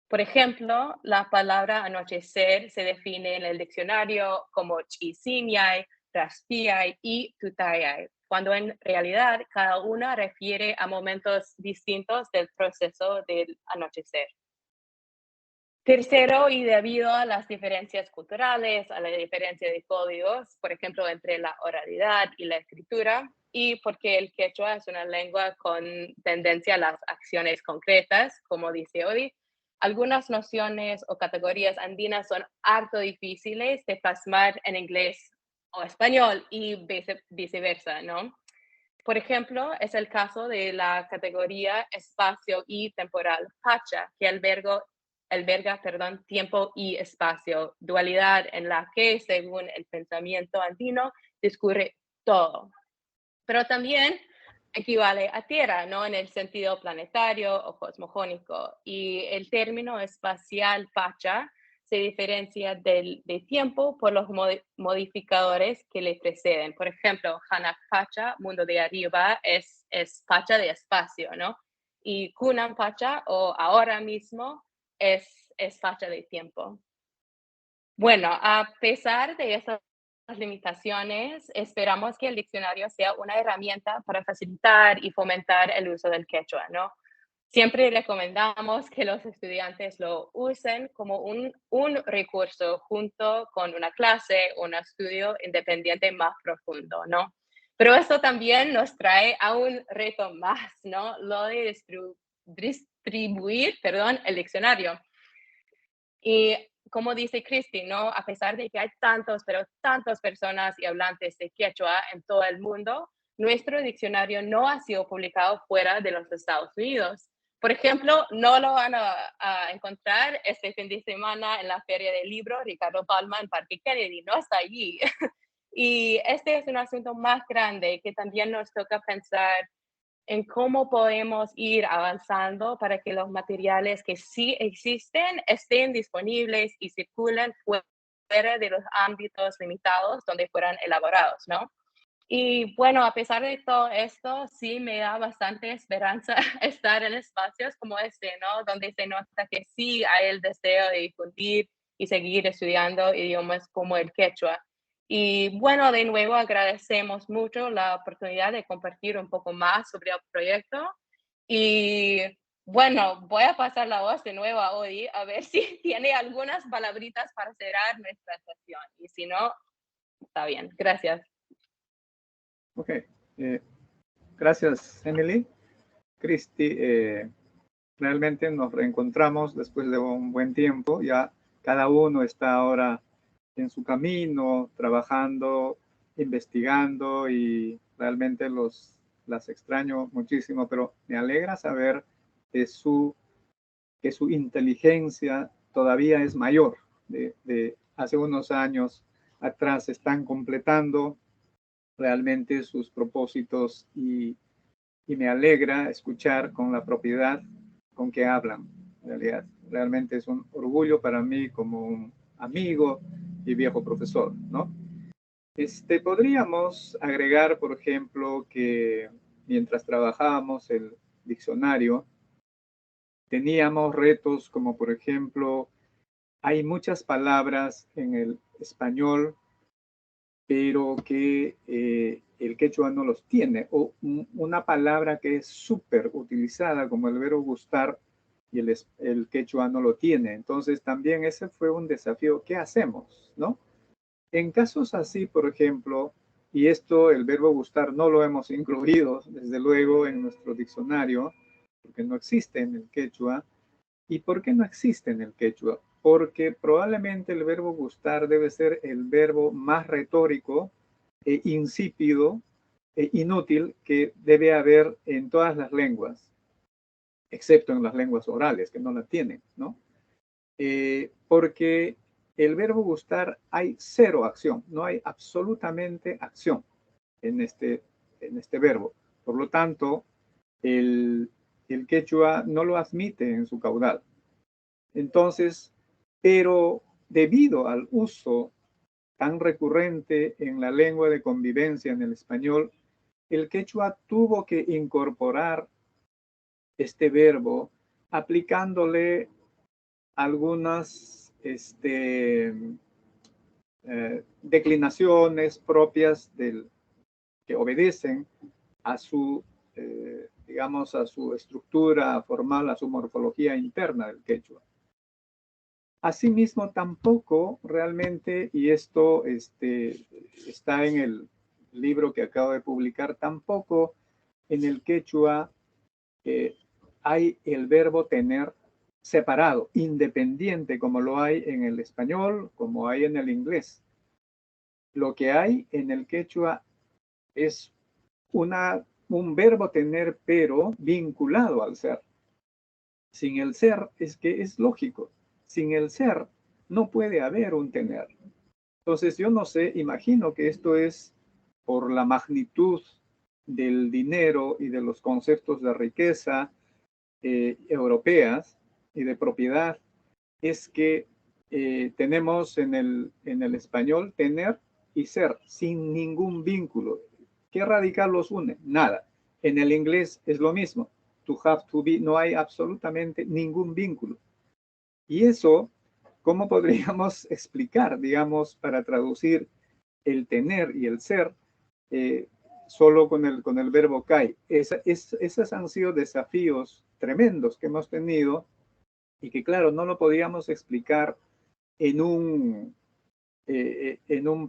S11: Por ejemplo, la palabra anochecer se define en el diccionario como chisiñay, raspiay y tutayay, cuando en realidad cada una refiere a momentos distintos del proceso del anochecer. Tercero, y debido a las diferencias culturales, a la diferencia de códigos, por ejemplo, entre la oralidad y la escritura, y porque el quechua es una lengua con tendencia a las acciones concretas, como dice Odi, algunas nociones o categorías andinas son harto difíciles de plasmar en inglés o español y viceversa, ¿no? Por ejemplo, es el caso de la categoría espacio y temporal, pacha, que alberga tiempo y espacio, dualidad en la que, según el pensamiento andino, discurre todo. Pero también equivale a tierra, ¿no? En el sentido planetario o cosmogónico. Y el término espacial pacha se diferencia de tiempo por los modificadores que le preceden. Por ejemplo, Hanak Pacha, mundo de arriba, es pacha de espacio, ¿no? Y Kunan Pacha, o ahora mismo, es pacha de tiempo. Bueno, a pesar de estas limitaciones, esperamos que el diccionario sea una herramienta para facilitar y fomentar el uso del quechua, ¿no? Siempre recomendamos que los estudiantes lo usen como un recurso junto con una clase o un estudio independiente más profundo, ¿no? Pero esto también nos trae a un reto más, ¿no? Lo de distribuir, el diccionario. Y como dice Cristi, ¿no? A pesar de que hay tantas personas y hablantes de quechua en todo el mundo, nuestro diccionario no ha sido publicado fuera de los Estados Unidos. Por ejemplo, no lo van a encontrar este fin de semana en la Feria del Libro Ricardo Palma en Parque Kennedy, no está allí. Y este es un asunto más grande que también nos toca pensar en cómo podemos ir avanzando para que los materiales que sí existen estén disponibles y circulen fuera de los ámbitos limitados donde fueran elaborados, ¿no? Y bueno, a pesar de todo esto, sí me da bastante esperanza estar en espacios como este, ¿no? Donde se nota que sí hay el deseo de difundir y seguir estudiando idiomas como el quechua. Y bueno, de nuevo agradecemos mucho la oportunidad de compartir un poco más sobre el proyecto. Y bueno, voy a pasar la voz de nuevo a Odi a ver si tiene algunas palabritas para cerrar nuestra sesión. Y si no, está bien. Gracias.
S8: Ok. Gracias, Emily. Cristi, realmente nos reencontramos después de un buen tiempo. Ya cada uno está ahora en su camino, trabajando, investigando y realmente las extraño muchísimo, pero me alegra saber que su inteligencia todavía es mayor. De hace unos años atrás están completando realmente sus propósitos y me alegra escuchar con la propiedad con que hablan. En realidad, realmente es un orgullo para mí como un amigo y viejo profesor, ¿no? Podríamos agregar, por ejemplo, que mientras trabajábamos el diccionario, teníamos retos como, por ejemplo, hay muchas palabras en el español, pero que el quechua no los tiene, o una palabra que es súper utilizada como el verbo gustar y el quechua no lo tiene. Entonces también ese fue un desafío. ¿Qué hacemos? ¿No? En casos así, por ejemplo, y esto el verbo gustar no lo hemos incluido desde luego en nuestro diccionario, porque no existe en el quechua. ¿Y por qué no existe en el quechua? Porque probablemente el verbo gustar debe ser el verbo más retórico e insípido e inútil que debe haber en todas las lenguas, excepto en las lenguas orales, que no la tienen, ¿no? Porque el verbo gustar hay cero acción, no hay absolutamente acción en este verbo. Por lo tanto, el quechua no lo admite en su caudal. Entonces, pero debido al uso tan recurrente en la lengua de convivencia en el español, el quechua tuvo que incorporar este verbo aplicándole algunas declinaciones propias que obedecen a su, digamos, a su estructura formal, a su morfología interna del quechua. Asimismo, tampoco realmente, y esto está en el libro que acabo de publicar, tampoco en el quechua hay el verbo tener separado, independiente, como lo hay en el español, como hay en el inglés. Lo que hay en el quechua es un verbo tener, pero vinculado al ser. Sin el ser, es que es lógico. Sin el ser, no puede haber un tener. Entonces, yo no sé, imagino que esto es por la magnitud del dinero y de los conceptos de riqueza europeas y de propiedad, es que tenemos en el español tener y ser sin ningún vínculo. ¿Qué radical los une? Nada. En el inglés es lo mismo. To have, to be, no hay absolutamente ningún vínculo. Y eso, ¿cómo podríamos explicar, digamos, para traducir el tener y el ser solo con el verbo kai? Esos han sido desafíos tremendos que hemos tenido y que, claro, no lo podíamos explicar en un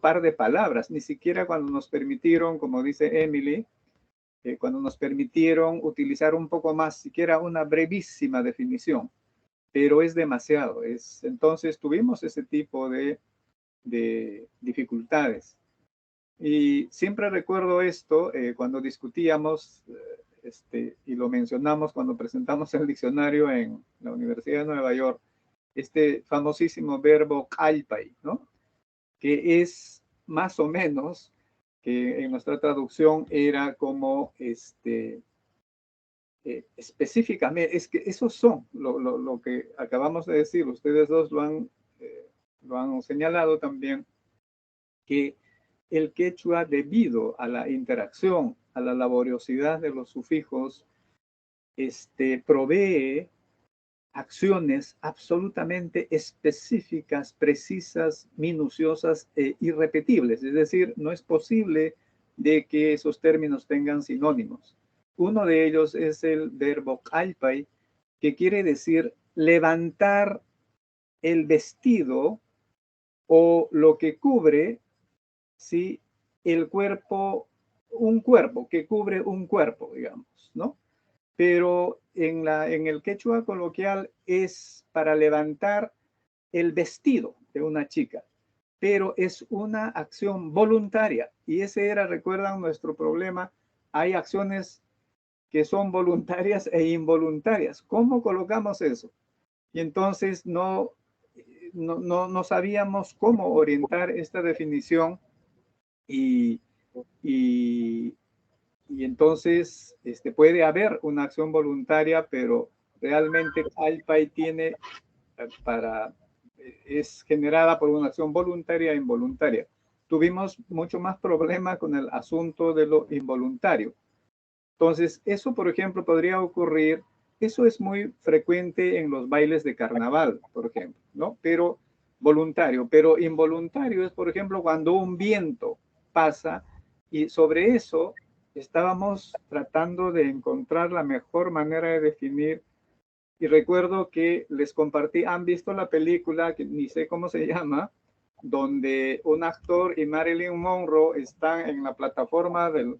S8: par de palabras, ni siquiera cuando nos permitieron, como dice Emily, cuando nos permitieron utilizar un poco más, siquiera una brevísima definición, pero es demasiado. Entonces tuvimos ese tipo de dificultades. Y siempre recuerdo esto cuando discutíamos, y lo mencionamos cuando presentamos el diccionario en la Universidad de Nueva York, este famosísimo verbo kalpai, ¿no? Que es más o menos, que en nuestra traducción era como específicamente, es que esos son lo que acabamos de decir, ustedes dos lo han señalado también, que el quechua, debido a la interacción, a la laboriosidad de los sufijos, provee acciones absolutamente específicas, precisas, minuciosas e irrepetibles. Es decir, no es posible de que esos términos tengan sinónimos. Uno de ellos es el verbo kalpai, que quiere decir levantar el vestido o lo que cubre, ¿sí?, el cuerpo, un cuerpo, que cubre un cuerpo, digamos, ¿no? Pero en el quechua coloquial es para levantar el vestido de una chica, pero es una acción voluntaria. Y ese era, recuerdan, nuestro problema. Hay acciones que son voluntarias e involuntarias. ¿Cómo colocamos eso? Y entonces no sabíamos cómo orientar esta definición y entonces puede haber una acción voluntaria, pero realmente kalpai tiene es generada por una acción voluntaria e involuntaria. Tuvimos mucho más problema con el asunto de lo involuntario. Entonces, eso, por ejemplo, podría ocurrir, eso es muy frecuente en los bailes de carnaval, por ejemplo, ¿no? Pero voluntario, pero involuntario es, por ejemplo, cuando un viento pasa y sobre eso estábamos tratando de encontrar la mejor manera de definir. Y recuerdo que les compartí, han visto la película, que ni sé cómo se llama, donde un actor y Marilyn Monroe están en la plataforma del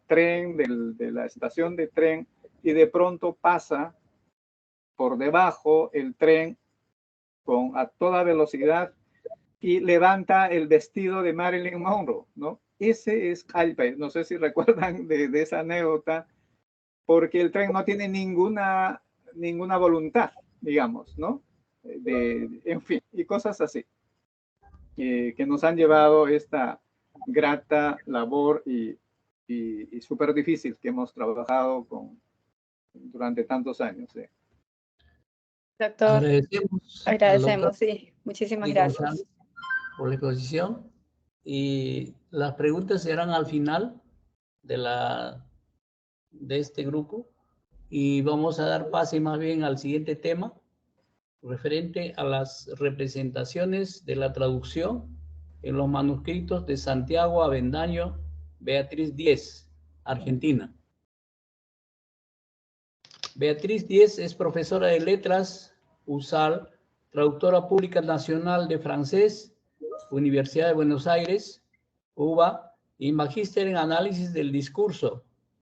S8: tren, de la estación de tren, y de pronto pasa por debajo el tren a toda velocidad y levanta el vestido de Marilyn Monroe, ¿no? Ese es kalpai. No sé si recuerdan de esa anécdota, porque el tren no tiene ninguna voluntad, digamos, ¿no? En fin, y cosas así, que nos han llevado esta grata labor y súper difícil que hemos trabajado durante tantos años.
S4: Doctor,
S7: Agradecemos al
S4: agradecemos,
S7: doctor
S4: sí. Muchísimas
S7: Luis
S4: gracias.
S7: González por la exposición. Y las preguntas serán al final de este grupo. Y vamos a dar pase más bien al siguiente tema, referente a las representaciones de la traducción en los manuscritos de Santiago Avendaño Beatriz Díez, Argentina. Beatriz Díez es profesora de letras, USAL, traductora pública nacional de francés, Universidad de Buenos Aires, UBA, y magíster en análisis del discurso,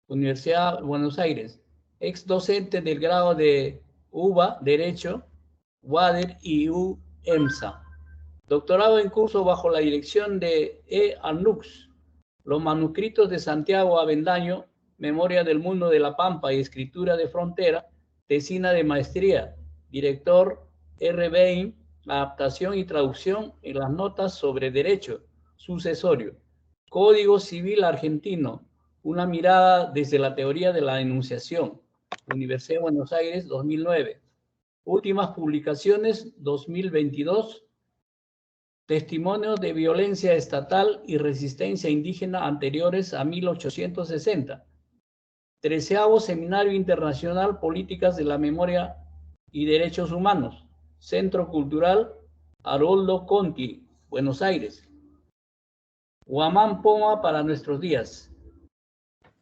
S7: Universidad de Buenos Aires, ex docente del grado de UBA, Derecho, WADER y UEMSA. Doctorado en curso bajo la dirección de E. Arnux, los manuscritos de Santiago Avendaño, Memoria del Mundo de la Pampa y Escritura de Frontera, tesina de maestría, director R. Bain, adaptación y traducción en las notas sobre derecho sucesorio, Código Civil Argentino, una mirada desde la teoría de la enunciación, Universidad de Buenos Aires, 2009. Últimas publicaciones, 2022, Testimonios de violencia estatal y resistencia indígena anteriores a 1860. 13º Seminario Internacional Políticas de la Memoria y Derechos Humanos. Centro Cultural Haroldo Conti, Buenos Aires. Huamán Poma para nuestros días.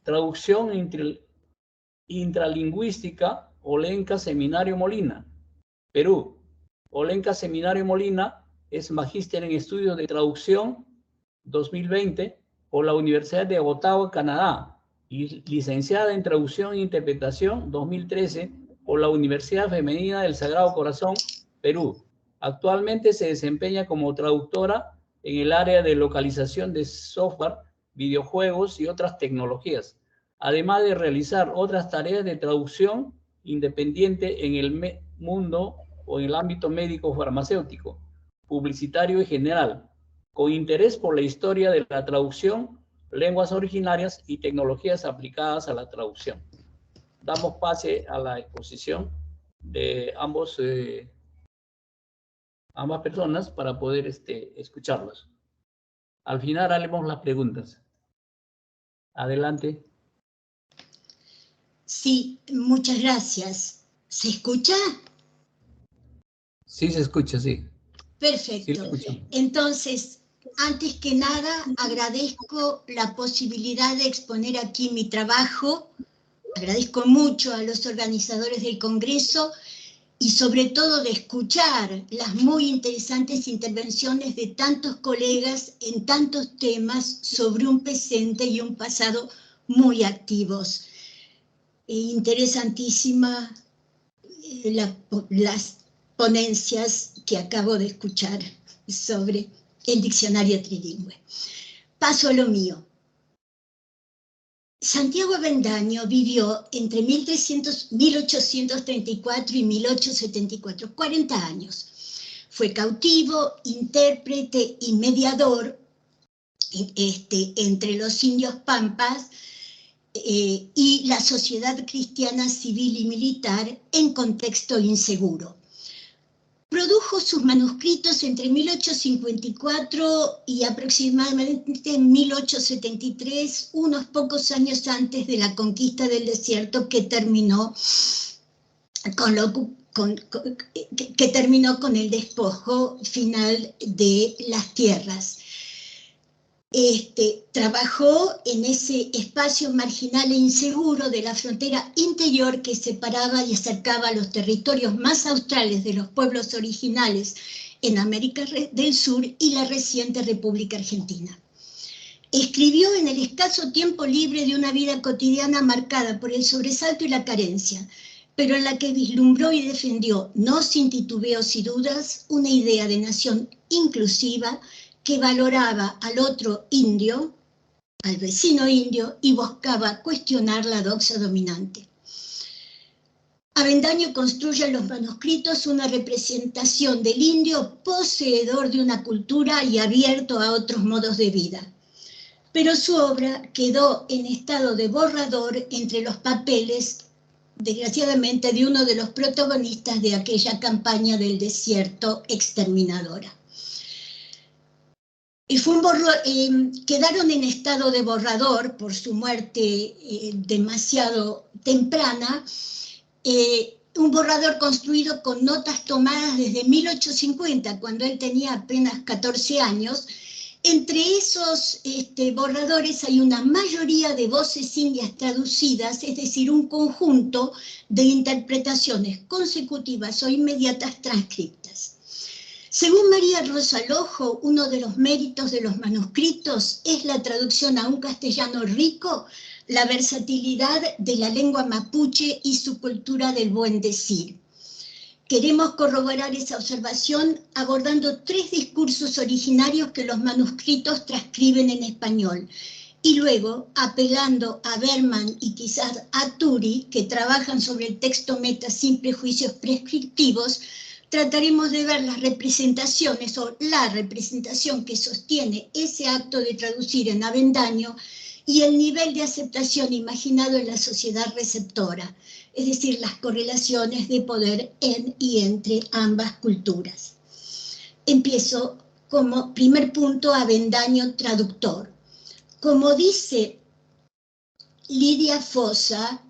S7: Traducción intralingüística, Olenka Seminario Molina, Perú. Olenka Seminario Molina es magíster en estudios de traducción 2020 por la Universidad de Ottawa, Canadá, y licenciada en traducción e interpretación 2013 por la Universidad Femenina del Sagrado Corazón, Perú. Actualmente se desempeña como traductora en el área de localización de software, videojuegos y otras tecnologías, además de realizar otras tareas de traducción independiente en el mundo o en el ámbito médico farmacéutico, publicitario y general, con interés por la historia de la traducción, lenguas originarias y tecnologías aplicadas a la traducción. Damos pase a la exposición de ambas personas para poder escucharlos. Al final haremos las preguntas. Adelante.
S12: Sí, muchas gracias. ¿Se escucha?
S7: Sí, se escucha, sí.
S12: Perfecto.
S7: Sí,
S12: entonces, antes que nada, agradezco la posibilidad de exponer aquí mi trabajo. Agradezco mucho a los organizadores del Congreso y sobre todo de escuchar las muy interesantes intervenciones de tantos colegas en tantos temas sobre un presente y un pasado muy activos. Interesantísima las ponencias que acabo de escuchar sobre el diccionario trilingüe. Paso a lo mío. Santiago Avendaño vivió entre 1834 y 1874, 40 años. Fue cautivo, intérprete y mediador entre los indios pampas y la sociedad cristiana civil y militar en contexto inseguro. Produjo sus manuscritos entre 1854 y aproximadamente 1873, unos pocos años antes de la conquista del desierto que terminó con el despojo final de las tierras. Trabajó en ese espacio marginal e inseguro de la frontera interior que separaba y acercaba a los territorios más australes de los pueblos originales en América del Sur y la reciente República Argentina. Escribió en el escaso tiempo libre de una vida cotidiana marcada por el sobresalto y la carencia, pero en la que vislumbró y defendió, no sin titubeos y dudas, una idea de nación inclusiva que valoraba al otro indio, al vecino indio, y buscaba cuestionar la doxa dominante. Avendaño construye en los manuscritos una representación del indio poseedor de una cultura y abierto a otros modos de vida. Pero su obra quedó en estado de borrador entre los papeles desgraciadamente, de uno de los protagonistas de aquella campaña del desierto exterminadora. Y quedaron en estado de borrador por su muerte demasiado temprana, un borrador construido con notas tomadas desde 1850, cuando él tenía apenas 14 años. Entre esos borradores hay una mayoría de voces indias traducidas, es decir, un conjunto de interpretaciones consecutivas o inmediatas transcriptas. Según María Rosa Lojo, uno de los méritos de los manuscritos es la traducción a un castellano rico, la versatilidad de la lengua mapuche y su cultura del buen decir. Queremos corroborar esa observación abordando 3 discursos originarios que los manuscritos transcriben en español, y luego apelando a Berman y quizás a Turi, que trabajan sobre el texto meta sin prejuicios prescriptivos, trataremos de ver las representaciones o la representación que sostiene ese acto de traducir en Avendaño y el nivel de aceptación imaginado en la sociedad receptora, es decir, las correlaciones de poder en y entre ambas culturas. Empiezo como primer punto Avendaño traductor. Como dice Lidia Fossa,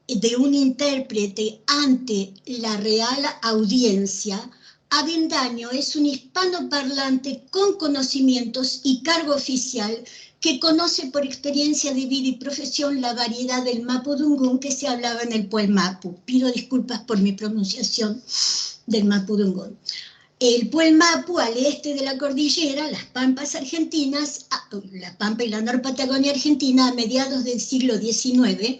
S12: de un intérprete ante la real audiencia, Avendaño es un hispanoparlante con conocimientos y cargo oficial que conoce por experiencia de vida y profesión la variedad del mapudungún que se hablaba en el Puel Mapu. Pido disculpas por mi pronunciación del mapudungún. El Puel Mapu, al este de la cordillera, las Pampas argentinas, la Pampa y la Norpatagonia argentina, a mediados del siglo XIX,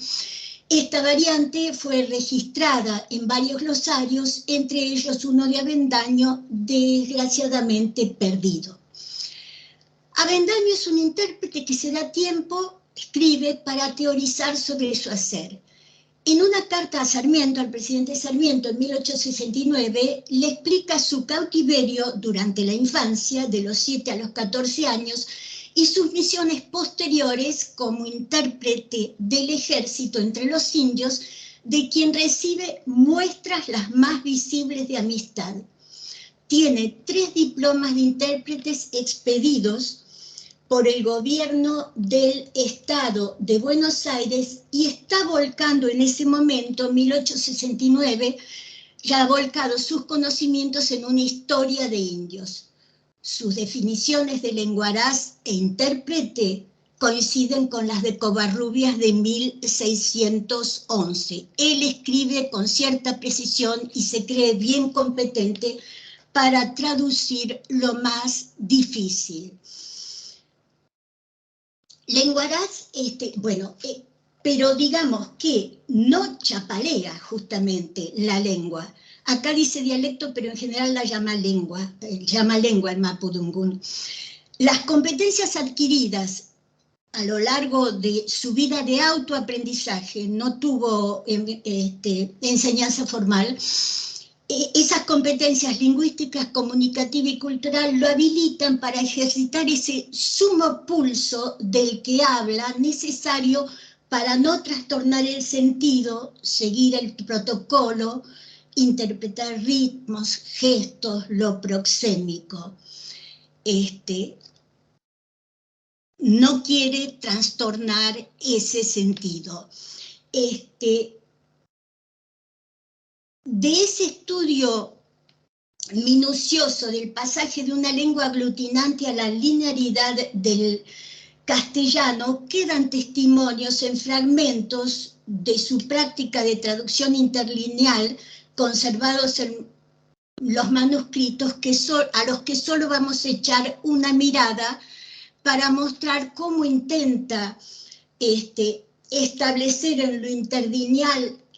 S12: esta variante fue registrada en varios glosarios, entre ellos uno de Avendaño, desgraciadamente perdido. Avendaño es un intérprete que se da tiempo, escribe, para teorizar sobre su hacer. En una carta a Sarmiento, al presidente Sarmiento, en 1869, le explica su cautiverio durante la infancia, de los 7 a los 14 años, y sus misiones posteriores como intérprete del ejército entre los indios, de quien recibe muestras las más visibles de amistad. Tiene 3 diplomas de intérpretes expedidos por el gobierno del Estado de Buenos Aires y está volcando en ese momento, 1869, ya ha volcado sus conocimientos en una historia de indios. Sus definiciones de lenguaraz e intérprete coinciden con las de Covarrubias de 1611. Él escribe con cierta precisión y se cree bien competente para traducir lo más difícil. Lenguaraz, pero digamos que no chapalea justamente la lengua. Acá dice dialecto, pero en general la llama lengua el mapudungún. Las competencias adquiridas a lo largo de su vida de autoaprendizaje, no tuvo enseñanza formal, esas competencias lingüísticas, comunicativa y cultural lo habilitan para ejercitar ese sumo pulso del que habla, necesario para no trastornar el sentido, seguir el protocolo, interpretar ritmos, gestos, lo proxémico. No quiere trastornar ese sentido. De ese estudio minucioso del pasaje de una lengua aglutinante a la linearidad del castellano quedan testimonios en fragmentos de su práctica de traducción interlineal conservados en los manuscritos a los que solo vamos a echar una mirada para mostrar cómo intenta establecer en lo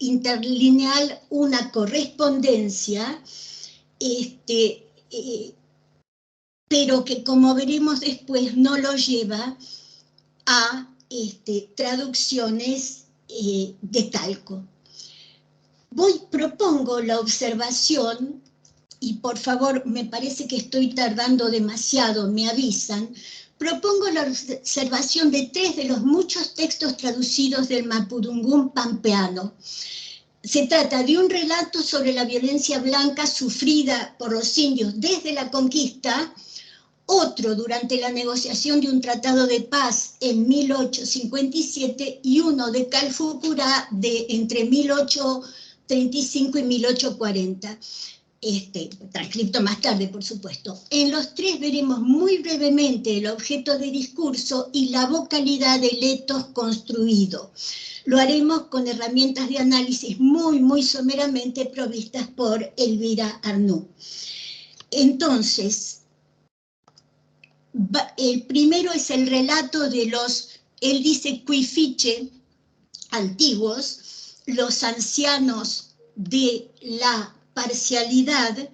S12: interlineal una correspondencia, pero que, como veremos después, no lo lleva a traducciones de calco. Propongo la observación, y por favor, me parece que estoy tardando demasiado, me avisan, propongo la observación de 3 de los muchos textos traducidos del mapudungún pampeano. Se trata de un relato sobre la violencia blanca sufrida por los indios desde la conquista, otro durante la negociación de un tratado de paz en 1857 y uno de Calfucurá entre 1835 y 1840. Transcripto más tarde, por supuesto. En los 3 veremos muy brevemente el objeto de discurso y la vocalidad del etos construido. Lo haremos con herramientas de análisis muy someramente provistas por Elvira Arnoux. Entonces, el primero es el relato de él dice cuifiche antiguos, los ancianos de la parcialidad,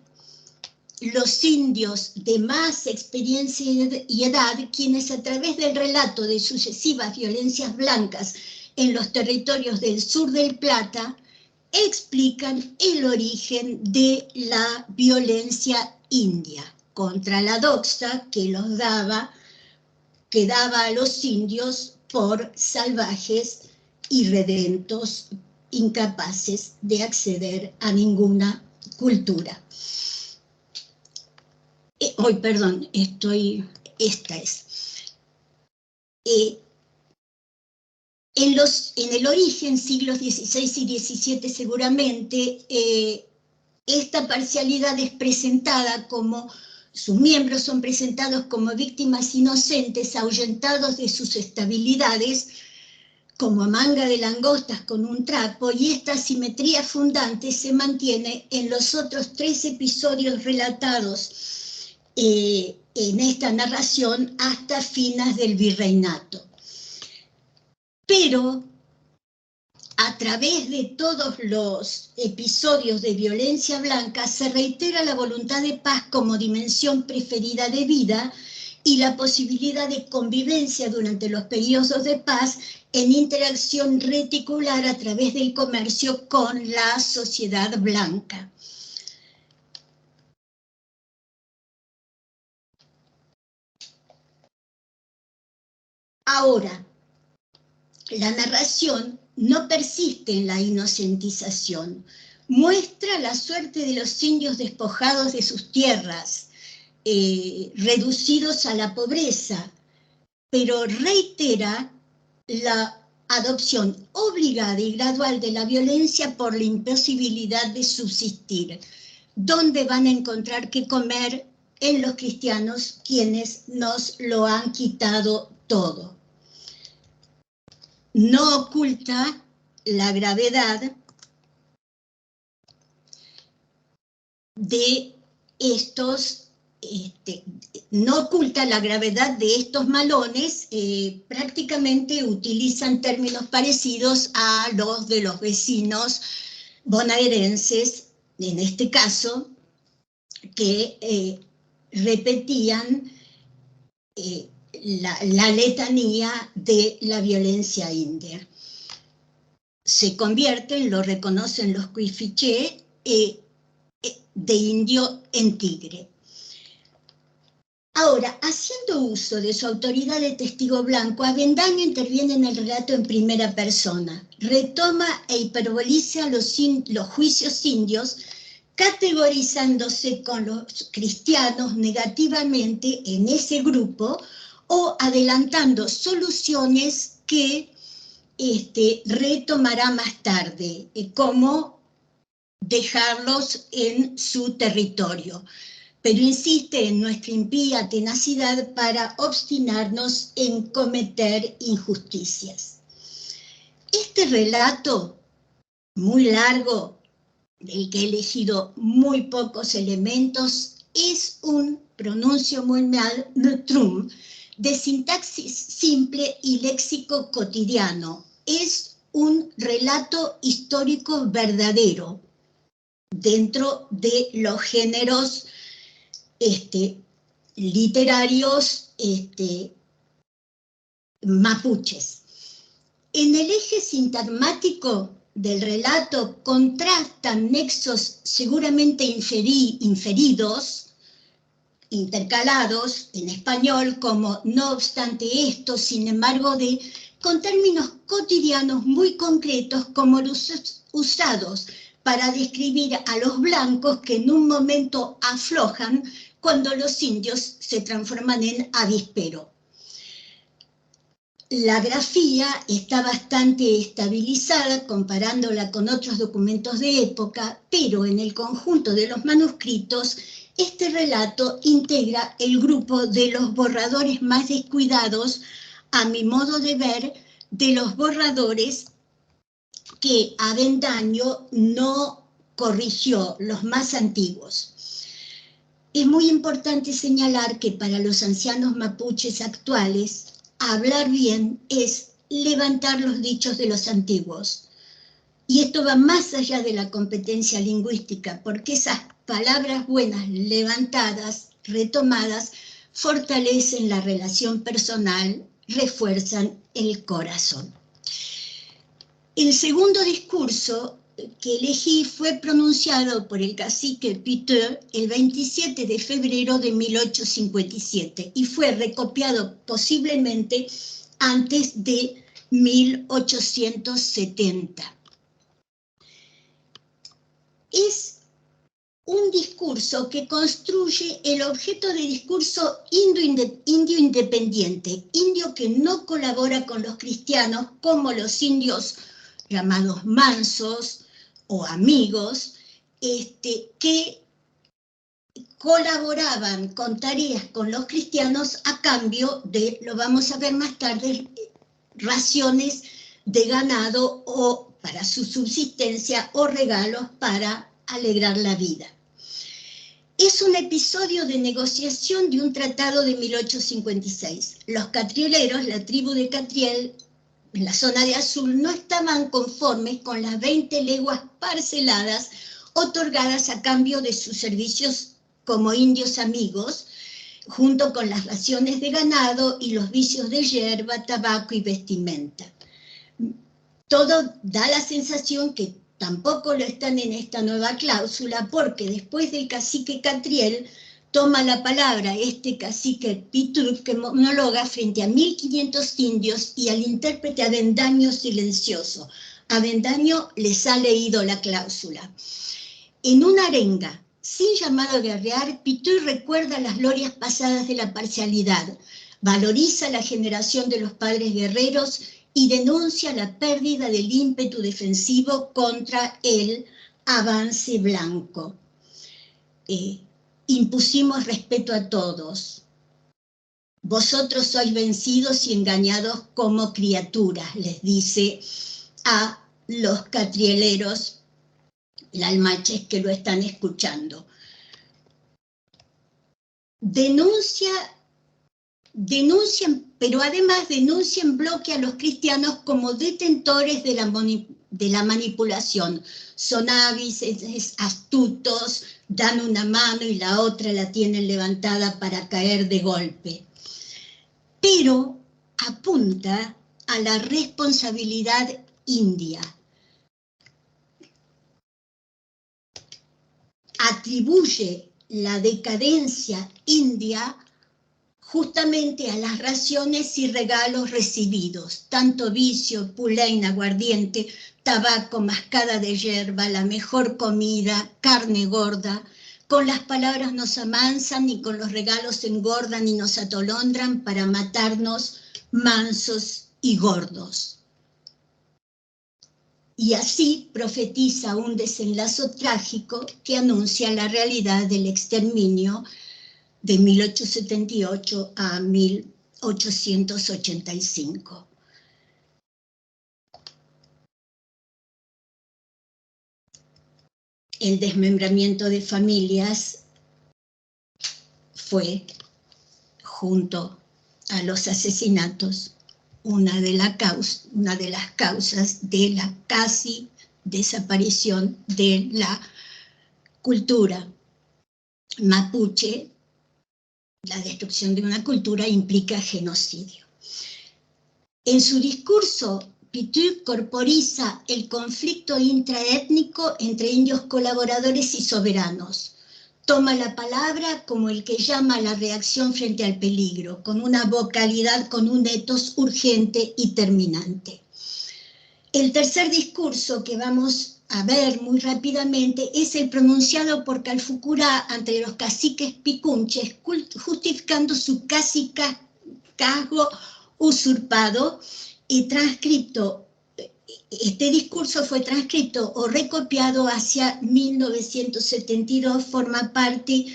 S12: los indios de más experiencia y edad, quienes a través del relato de sucesivas violencias blancas en los territorios del sur del Plata, explican el origen de la violencia india contra la doxa que daba a los indios por salvajes, irredentos, incapaces de acceder a ninguna cultura. Esta es. En el origen, siglos XVI y XVII seguramente, esta parcialidad es presentada como, sus miembros son presentados como víctimas inocentes, ahuyentados de sus estabilidades, como manga de langostas con un trapo, y esta simetría fundante se mantiene en los otros 3 episodios relatados en esta narración hasta fines del virreinato. Pero a través de todos los episodios de violencia blanca se reitera la voluntad de paz como dimensión preferida de vida y la posibilidad de convivencia durante los periodos de paz en interacción reticular a través del comercio con la sociedad blanca. Ahora, la narración no persiste en la inocentización, muestra la suerte de los indios despojados de sus tierras, reducidos a la pobreza, pero reitera la adopción obligada y gradual de la violencia por la imposibilidad de subsistir. ¿Dónde van a encontrar qué comer en los cristianos quienes nos lo han quitado todo? No oculta la gravedad de estos, no oculta la gravedad de estos malones, prácticamente utilizan términos parecidos a los de los vecinos bonaerenses, en este caso, que repetían la letanía de la violencia india. Se convierten, lo reconocen los cuifiché, de indio en tigre. Ahora, haciendo uso de su autoridad de testigo blanco, Avendaño interviene en el relato en primera persona, retoma e hiperboliza los juicios indios, categorizándose con los cristianos negativamente en ese grupo o adelantando soluciones que retomará más tarde, como dejarlos en su territorio. Pero insiste en nuestra impía tenacidad para obstinarnos en cometer injusticias. Este relato, muy largo, del que he elegido muy pocos elementos, es un, pronuncio muy mal, neutrum, de sintaxis simple y léxico cotidiano. Es un relato histórico verdadero dentro de los géneros literarios mapuches. En el eje sintagmático del relato contrastan nexos seguramente inferidos, intercalados en español como no obstante esto, sin embargo de, con términos cotidianos muy concretos como los usados para describir a los blancos que en un momento aflojan cuando los indios se transforman en avispero. La grafía está bastante estabilizada comparándola con otros documentos de época, pero en el conjunto de los manuscritos, este relato integra el grupo de los borradores más descuidados, a mi modo de ver, de los borradores que Avendaño no corrigió, los más antiguos. Es muy importante señalar que para los ancianos mapuches actuales, hablar bien es levantar los dichos de los antiguos. Y esto va más allá de la competencia lingüística, porque esas palabras buenas levantadas, retomadas, fortalecen la relación personal, refuerzan el corazón. El segundo discurso que elegí fue pronunciado por el cacique Piteur el 27 de febrero de 1857 y fue recopiado posiblemente antes de 1870. Es un discurso que construye el objeto de discurso indio independiente, indio que no colabora con los cristianos como los indios llamados mansos o amigos, que colaboraban con tareas con los cristianos a cambio de, lo vamos a ver más tarde, raciones de ganado o para su subsistencia o regalos para alegrar la vida. Es un episodio de negociación de un tratado de 1856. Los catrieleros, la tribu de Catriel, en la zona de Azul, no estaban conformes con las 20 leguas parceladas otorgadas a cambio de sus servicios como indios amigos, junto con las raciones de ganado y los vicios de hierba, tabaco y vestimenta. Todo da la sensación que tampoco lo están en esta nueva cláusula, porque después del cacique Catriel toma la palabra este cacique Pitur, que monologa frente a 1500 indios y al intérprete Avendaño silencioso. Avendaño les ha leído la cláusula. En una arenga, sin llamado a guerrear, Pitur recuerda las glorias pasadas de la parcialidad, valoriza la generación de los padres guerreros y denuncia la pérdida del ímpetu defensivo contra el avance blanco. Impusimos respeto a todos. Vosotros sois vencidos y engañados como criaturas, les dice a los catrieleros, lalmaches que lo están escuchando. Denuncian, pero además denuncian en bloque a los cristianos como detentores de la manipulación. Son hábiles, astutos, dan una mano y la otra la tienen levantada para caer de golpe. Pero apunta a la responsabilidad india. Atribuye la decadencia india justamente a las raciones y regalos recibidos, tanto vicio, pulaina, aguardiente, tabaco, mascada de hierba, la mejor comida, carne gorda. Con las palabras nos amansan y con los regalos engordan y nos atolondran para matarnos mansos y gordos. Y así profetiza un desenlazo trágico que anuncia la realidad del exterminio de 1878 a 1885. El desmembramiento de familias fue, junto a los asesinatos, una de las causas de la casi desaparición de la cultura mapuche. La destrucción de una cultura implica genocidio. En su discurso, Pitur corporiza el conflicto intraétnico entre indios colaboradores y soberanos. toma la palabra como el que llama a la reacción frente al peligro, con una vocalidad, con un etos urgente y terminante. El tercer discurso que vamos a ver muy rápidamente es el pronunciado por Calfucurá ante los caciques picunches, justificando su cacicazgo usurpado y transcripto. Este discurso fue transcrito o recopiado hacia 1972, forma parte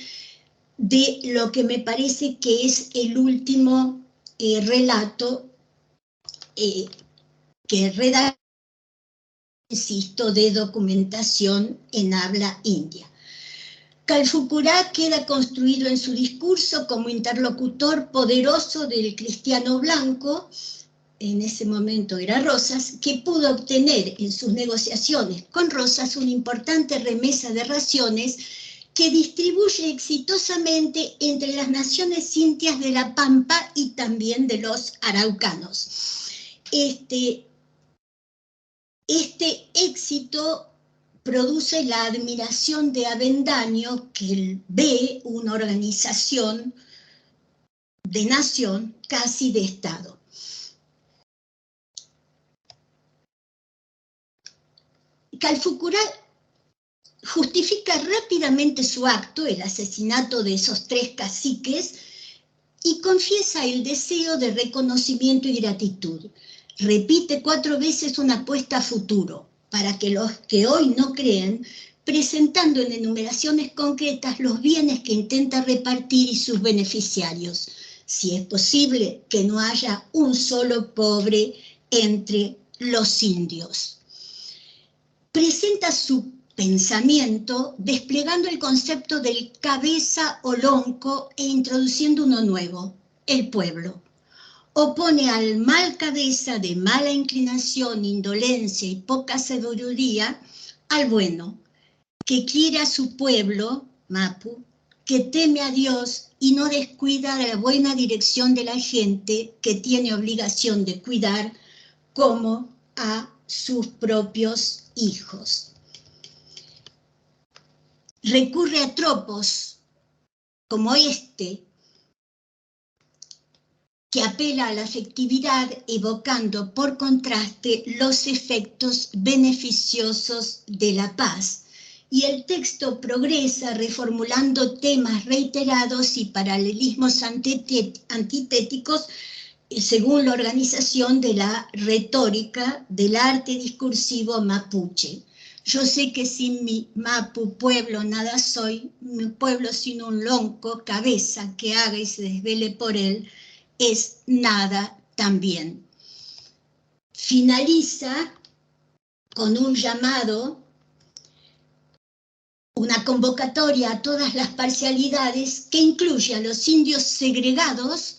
S12: de lo que me parece que es el último relato que redacta, insisto, de documentación en habla india. Calfucurá queda construido en su discurso como interlocutor poderoso del cristiano blanco, en ese momento era Rosas, que pudo obtener en sus negociaciones con Rosas una importante remesa de raciones que distribuye exitosamente entre las naciones indias de la Pampa y también de los araucanos. Este éxito produce la admiración de Avendaño, que ve una organización de nación casi de Estado. Calfucurá justifica rápidamente su acto, el asesinato de esos 3 caciques, y confiesa el deseo de reconocimiento y gratitud. Repite 4 veces una apuesta a futuro, para que los que hoy no creen, presentando en enumeraciones concretas los bienes que intenta repartir y sus beneficiarios. Si es posible, que no haya un solo pobre entre los indios. Presenta su pensamiento desplegando el concepto del cabeza o lonco e introduciendo uno nuevo, el pueblo. Opone al mal cabeza de mala inclinación, indolencia y poca sabiduría al bueno, que quiere a su pueblo, Mapu, que teme a Dios y no descuida la buena dirección de la gente que tiene obligación de cuidar como a sus propios hijos. Recurre a tropos como este, que apela a la afectividad, evocando por contraste los efectos beneficiosos de la paz. Y el texto progresa reformulando temas reiterados y paralelismos antitéticos según la organización de la retórica del arte discursivo mapuche. Yo sé que sin mi Mapu pueblo nada soy, mi pueblo sin un lonco, cabeza que haga y se desvele por él, es nada también. Finaliza con un llamado, una convocatoria a todas las parcialidades que incluye a los indios segregados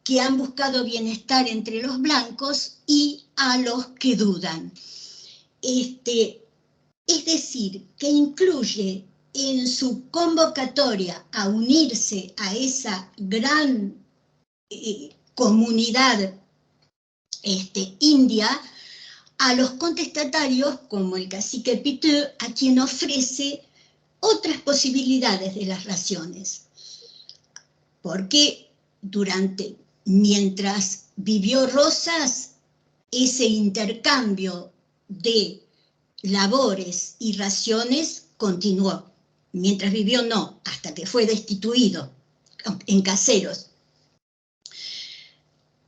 S12: que han buscado bienestar entre los blancos y a los que dudan. Es decir, que incluye en su convocatoria a unirse a esa gran comunidad india, a los contestatarios como el cacique Pitú, a quien ofrece otras posibilidades de las raciones. Porque mientras vivió Rosas, ese intercambio de labores y raciones continuó. Mientras vivió no, hasta que fue destituido en Caseros.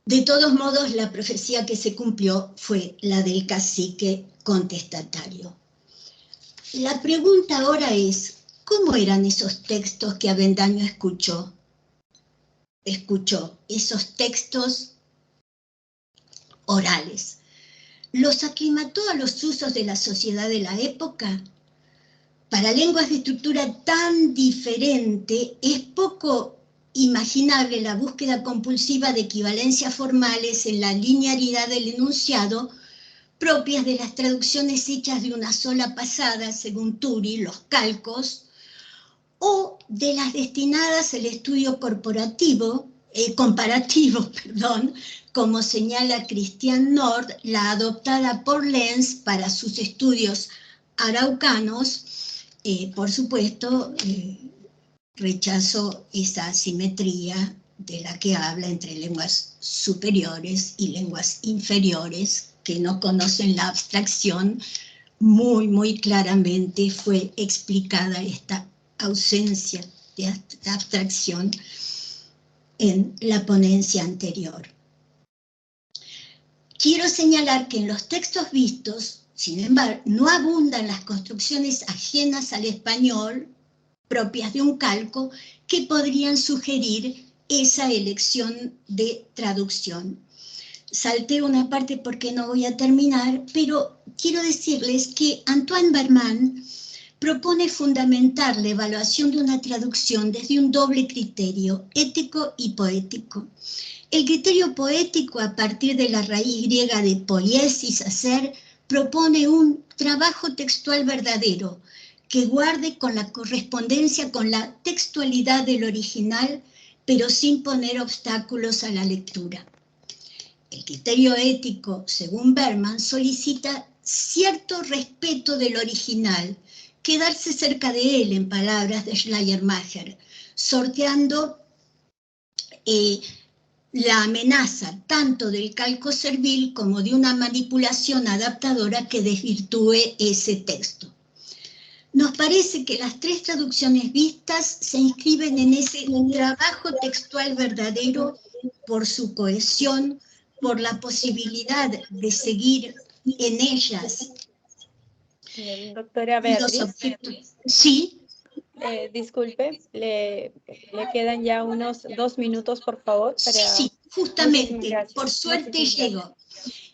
S12: De todos modos, la profecía que se cumplió fue la del cacique contestatario. La pregunta ahora es, ¿cómo eran esos textos que Avendaño escuchó? Esos textos orales. ¿Los aclimató a los usos de la sociedad de la época? Para lenguas de estructura tan diferente, es poco imaginable la búsqueda compulsiva de equivalencias formales en la linealidad del enunciado propias de las traducciones hechas de una sola pasada, según Turi, los calcos, o de las destinadas al estudio comparativo, como señala Christian Nord, la adoptada por Lenz para sus estudios araucanos, por supuesto, rechazo esa asimetría de la que habla entre lenguas superiores y lenguas inferiores que no conocen la abstracción. Muy, muy claramente fue explicada esta ausencia de abstracción en la ponencia anterior. Quiero señalar que en los textos vistos, sin embargo, no abundan las construcciones ajenas al español, propias de un calco, que podrían sugerir esa elección de traducción. Salté una parte porque no voy a terminar, pero quiero decirles que Antoine Berman propone fundamentar la evaluación de una traducción desde un doble criterio, ético y poético. El criterio poético, a partir de la raíz griega de poiesis, hacer, propone un trabajo textual verdadero, que guarde con la correspondencia con la textualidad del original, pero sin poner obstáculos a la lectura. El criterio ético, según Berman, solicita cierto respeto del original, quedarse cerca de él, en palabras de Schleiermacher, sorteando la amenaza tanto del calco servil como de una manipulación adaptadora que desvirtúe ese texto. Nos parece que las tres traducciones vistas se inscriben en ese trabajo textual verdadero por su cohesión, por la posibilidad de seguir en ellas
S4: Doctora
S12: los
S4: Beatriz.
S12: objetos. Sí.
S4: Disculpe, le quedan ya unos 2 minutos, por favor.
S12: Sí, justamente, por suerte llego.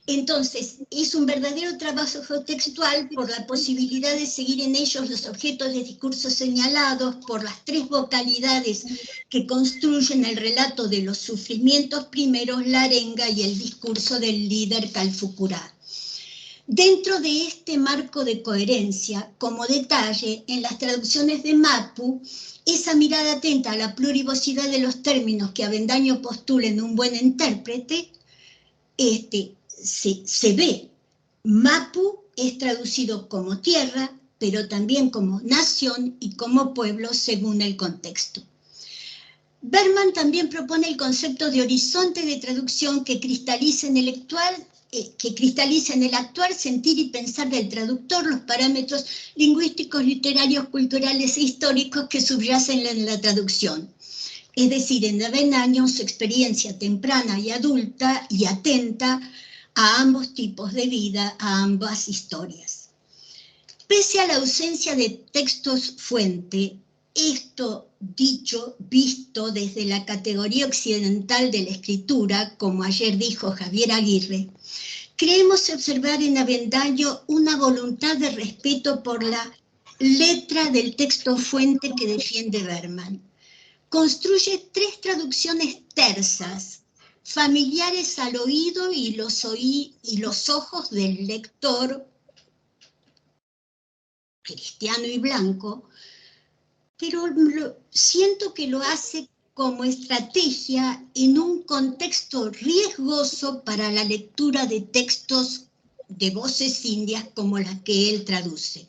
S12: Entonces, es un verdadero trabajo textual por la posibilidad de seguir en ellos los objetos de discurso señalados, por las tres vocalidades que construyen el relato de los sufrimientos primeros, la arenga y el discurso del líder Calfucurá. Dentro de este marco de coherencia, como detalle, en las traducciones de Mapu, esa mirada atenta a la plurivocidad de los términos que Avendaño postula en un buen intérprete, se ve. Mapu es traducido como tierra, pero también como nación y como pueblo según el contexto. Berman también propone el concepto de horizonte de traducción que cristaliza en el actuar, sentir y pensar del traductor los parámetros lingüísticos, literarios, culturales e históricos que subyacen en la traducción. Es decir, en Avendaño su experiencia temprana y adulta y atenta a ambos tipos de vida, a ambas historias. Pese a la ausencia de textos fuente, esto dicho, visto desde la categoría occidental de la escritura, como ayer dijo Javier Aguirre, creemos observar en Avendaño una voluntad de respeto por la letra del texto fuente que defiende Berman. Construye tres traducciones tersas, familiares al oído y los ojos del lector, cristiano y blanco, pero siento que lo hace como estrategia en un contexto riesgoso para la lectura de textos de voces indias como las que él traduce.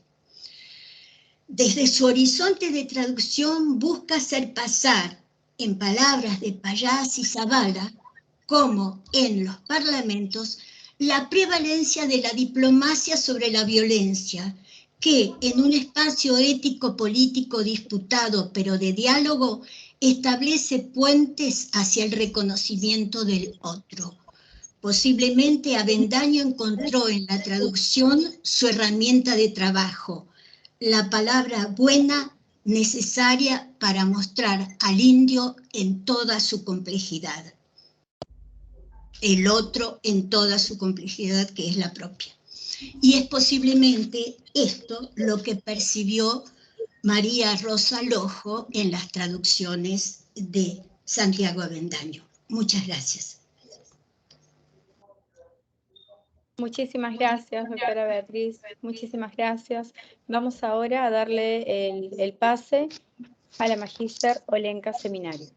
S12: Desde su horizonte de traducción busca hacer pasar, en palabras de Payás y Zavala, como en los parlamentos, la prevalencia de la diplomacia sobre la violencia, que en un espacio ético-político disputado, pero de diálogo, establece puentes hacia el reconocimiento del otro. Posiblemente Avendaño encontró en la traducción su herramienta de trabajo, la palabra buena necesaria para mostrar al indio en toda su complejidad, el otro en toda su complejidad que es la propia. Y es posiblemente esto lo que percibió María Rosa Lojo en las traducciones de Santiago Avendaño. Muchas gracias.
S4: Muchísimas gracias, doctora Beatriz. Muchísimas gracias. Vamos ahora a darle el pase a la magíster Olenka Seminario.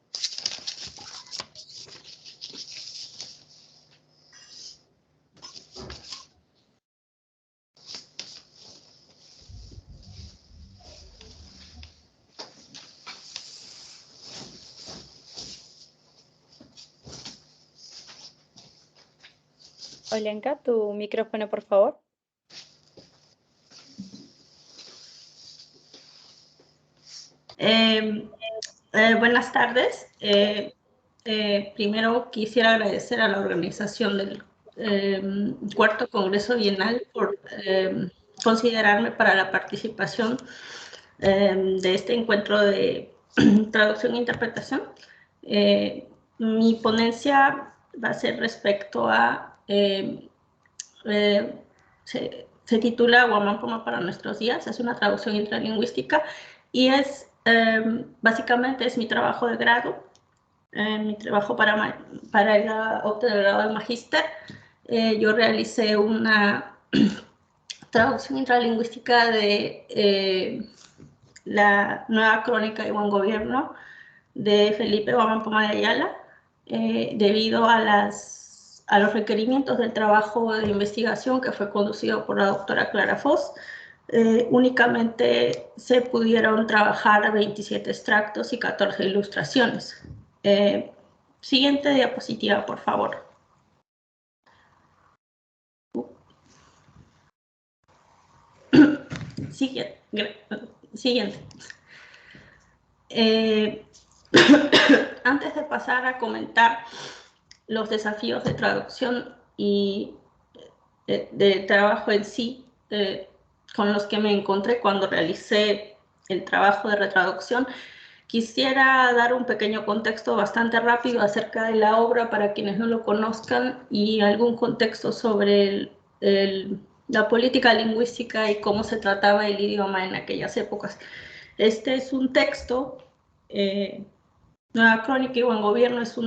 S4: Olenka, tu micrófono, por favor.
S13: Buenas tardes. Primero quisiera agradecer a la organización del Cuarto Congreso Bienal por considerarme para la participación de este encuentro de traducción e interpretación. Mi ponencia va a ser respecto a, se titula Guamán Poma para nuestros días, es una traducción intralingüística y es, básicamente es mi trabajo de grado, mi trabajo para obtener el grado de magíster. Yo realicé una traducción intralingüística de la nueva crónica de buen gobierno de Felipe Guamán Poma de Ayala, debido a los requerimientos del trabajo de investigación que fue conducido por la doctora Clara Foz. Únicamente se pudieron trabajar 27 extractos y 14 ilustraciones. Siguiente diapositiva, por favor. Siguiente. Antes de pasar a comentar los desafíos de traducción y de trabajo en sí, con los que me encontré cuando realicé el trabajo de retraducción, quisiera dar un pequeño contexto bastante rápido acerca de la obra para quienes no lo conozcan y algún contexto sobre la política lingüística y cómo se trataba el idioma en aquellas épocas. Este es un texto, Nueva Crónica y Buen Gobierno es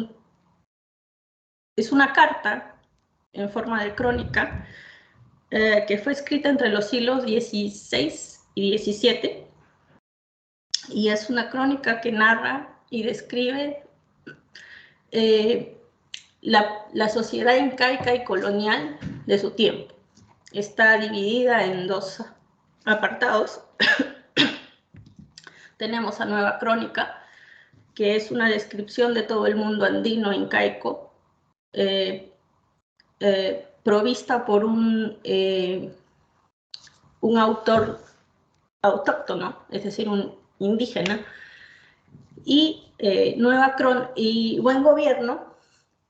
S13: una carta en forma de crónica que fue escrita entre los siglos XVI y XVII, y es una crónica que narra y describe la sociedad incaica y colonial de su tiempo. Está dividida en dos apartados. Tenemos a Nueva Crónica, que es una descripción de todo el mundo andino incaico, provista por un autor autóctono, es decir, un indígena, y Buen Gobierno,